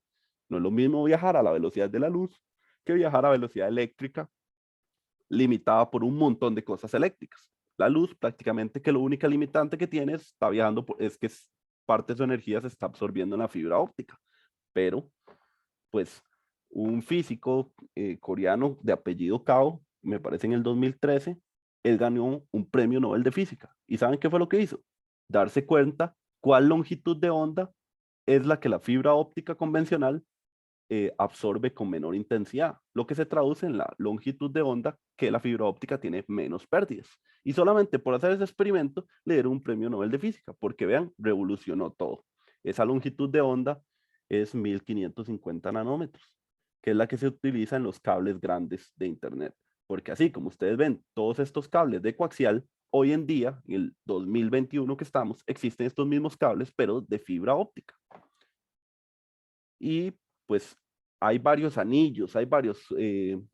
A: No es lo mismo viajar a la velocidad de la luz que viajar a velocidad eléctrica limitada por un montón de cosas eléctricas. La luz prácticamente que lo única limitante que tiene está viajando es que parte de su energía se está absorbiendo en la fibra óptica, pero pues un físico coreano de apellido Kao, me parece en el 2013, él ganó un premio Nobel de Física. ¿Y saben qué fue lo que hizo? Darse cuenta cuál longitud de onda es la que la fibra óptica convencional absorbe con menor intensidad, lo que se traduce en la longitud de onda que la fibra óptica tiene menos pérdidas. Y solamente por hacer ese experimento le dieron un premio Nobel de Física, porque vean, revolucionó todo. Esa longitud de onda es 1550 nanómetros, que es la que se utiliza en los cables grandes de Internet. Porque así como ustedes ven, todos estos cables de coaxial, hoy en día, en el 2021 que estamos, existen estos mismos cables, pero de fibra óptica. Y pues hay varios anillos, hay varios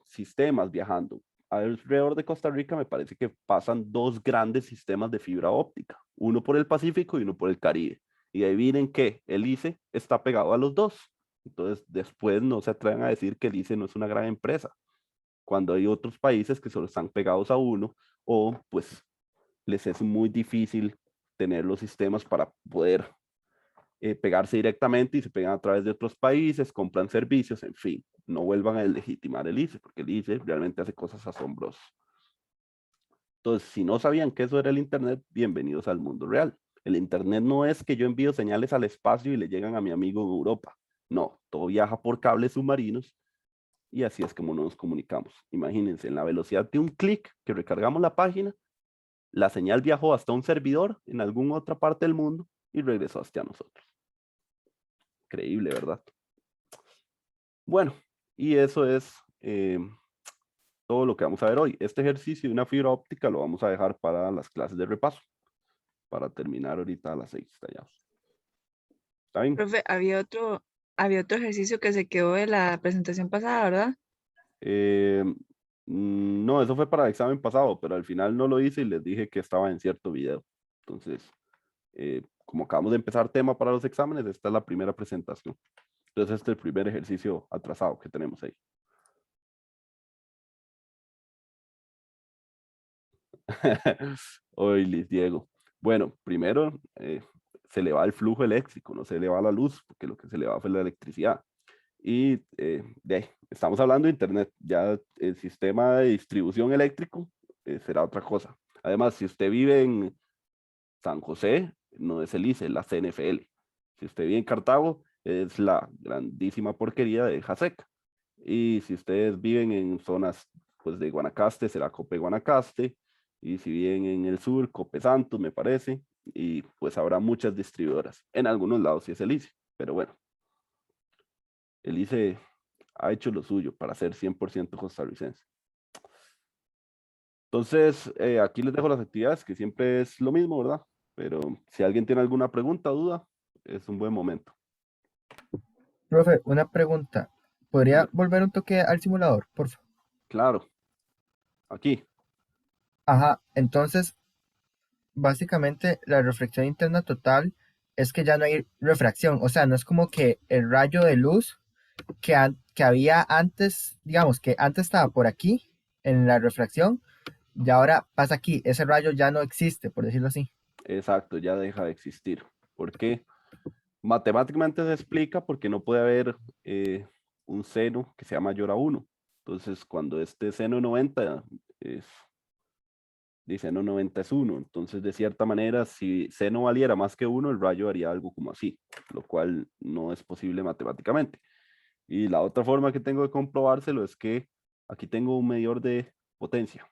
A: sistemas viajando. Alrededor de Costa Rica me parece que pasan dos grandes sistemas de fibra óptica, uno por el Pacífico y uno por el Caribe. Y ahí miren que el ICE está pegado a los dos. Entonces después no se atreven a decir que el ICE no es una gran empresa, cuando hay otros países que solo están pegados a uno o pues les es muy difícil tener los sistemas para poder pegarse directamente y se pegan a través de otros países, compran servicios, en fin, no vuelvan a legitimar el ICE, porque el ICE realmente hace cosas asombrosas. Entonces, si no sabían que eso era el Internet, bienvenidos al mundo real. El Internet no es que yo envío señales al espacio y le llegan a mi amigo en Europa. No, todo viaja por cables submarinos y así es como nos comunicamos. Imagínense, en la velocidad de un clic que recargamos la página, la señal viajó hasta un servidor en alguna otra parte del mundo y regresó hasta nosotros. Increíble, ¿verdad? Bueno, y eso es todo lo que vamos a ver hoy. Este ejercicio de una fibra óptica lo vamos a dejar para las clases de repaso, para terminar ahorita a las 6. ¿Está bien?
C: Profe, había otro ejercicio que se quedó de la presentación pasada, ¿verdad?
A: Eh, no, eso fue para el examen pasado, pero al final no lo hice y les dije que estaba en cierto video. Entonces, como acabamos de empezar tema para los exámenes, esta es la primera presentación. Entonces, este es el primer ejercicio atrasado que tenemos ahí. Hoy, Liz Diego. Bueno, primero se le va el flujo eléctrico, no se le va la luz, porque lo que se le va fue la electricidad. Y estamos hablando de Internet, ya el sistema de distribución eléctrico será otra cosa. Además, si usted vive en San José, no es el ICE, es la CNFL. Si usted vive en Cartago, es la grandísima porquería de JASEC. Y si ustedes viven en zonas pues, de Guanacaste, será COPE Guanacaste. Y si bien en el sur, Copesantos me parece, y pues habrá muchas distribuidoras. En algunos lados sí es el ICE, pero bueno, el ICE ha hecho lo suyo para ser 100% costarricense. Entonces, aquí les dejo las actividades, que siempre es lo mismo, ¿verdad? Pero si alguien tiene alguna pregunta, duda, es un buen momento.
B: Profe, una pregunta. ¿Podría volver un toque al simulador, por favor?
A: Claro, aquí.
B: Ajá, entonces, básicamente la reflexión interna total es que ya no hay refracción, o sea, no es como que el rayo de luz que había antes, digamos que antes estaba por aquí en la refracción y ahora pasa aquí, ese rayo ya no existe, por decirlo así.
A: Exacto, ya deja de existir. ¿Por qué? Matemáticamente se explica porque no puede haber un seno que sea mayor a 1. Entonces, cuando este seno 90 es, dice seno 90 es 1. Entonces, de cierta manera, si seno valiera más que 1, el rayo haría algo como así, lo cual no es posible matemáticamente. Y la otra forma que tengo de comprobárselo es que aquí tengo un medidor de potencia.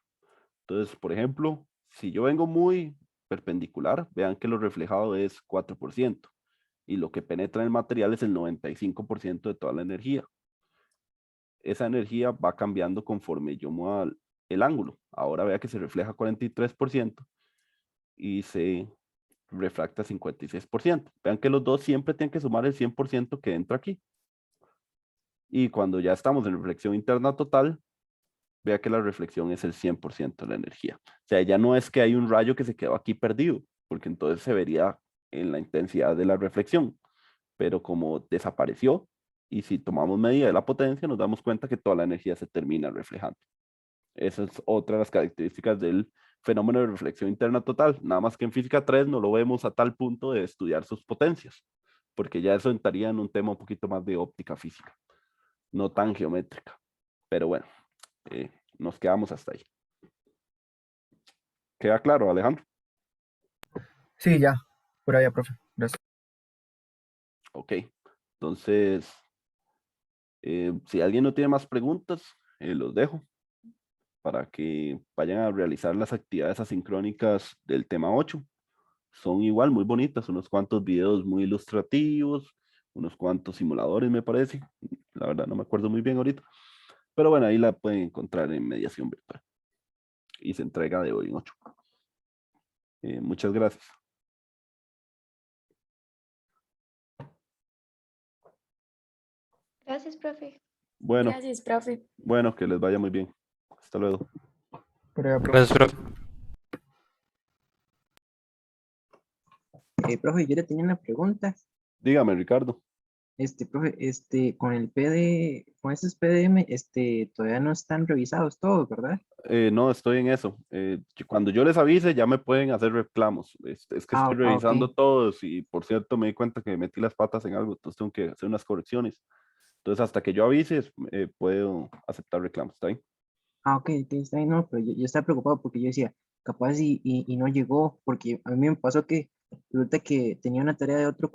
A: Entonces, por ejemplo, si yo vengo muy perpendicular, vean que lo reflejado es 4% y lo que penetra en el material es el 95% de toda la energía. Esa energía va cambiando conforme yo mueva el ángulo. Ahora vea que se refleja 43% y se refracta 56%. Vean que los dos siempre tienen que sumar el 100% que entra aquí. Y cuando ya estamos en reflexión interna total, vea que la reflexión es el 100% de la energía. O sea, ya no es que hay un rayo que se quedó aquí perdido, porque entonces se vería en la intensidad de la reflexión, pero como desapareció, y si tomamos medida de la potencia, nos damos cuenta que toda la energía se termina reflejando. Esa es otra de las características del fenómeno de reflexión interna total, nada más que en física 3 no lo vemos a tal punto de estudiar sus potencias, porque ya eso entraría en un tema un poquito más de óptica física, no tan geométrica. Pero bueno, nos quedamos hasta ahí. ¿Queda claro, Alejandro?
B: Sí, ya, por allá, profe. Gracias.
A: Ok. Entonces, si alguien no tiene más preguntas, los dejo para que vayan a realizar las actividades asincrónicas del tema 8. Son igual muy bonitas, unos cuantos videos muy ilustrativos, unos cuantos simuladores, me parece. La verdad no me acuerdo muy bien ahorita. Pero bueno, ahí la pueden encontrar en mediación virtual. Y se entrega de hoy en 8. Muchas gracias.
D: Gracias, profe.
A: Bueno,
E: Gracias, profe.
A: bueno, que les vaya muy bien. Hasta luego.
B: Por allá, profe.
F: Gracias, profe.
G: Profe, yo le tenía una pregunta.
A: Dígame, Ricardo.
G: Profe, con el con estos PDM, todavía no están revisados todos, ¿verdad?
A: No, estoy en eso. Cuando yo les avise, ya me pueden hacer reclamos. Es que estoy revisando
G: Ok.
A: todos y, por cierto, me di cuenta que metí las patas en algo, entonces tengo que hacer unas correcciones. Entonces, hasta que yo avise, puedo aceptar reclamos. ¿Está bien?
G: Ok, está bien, no, pero yo estaba preocupado porque yo decía, capaz y no llegó, porque a mí me pasó que resulta que tenía una tarea de otro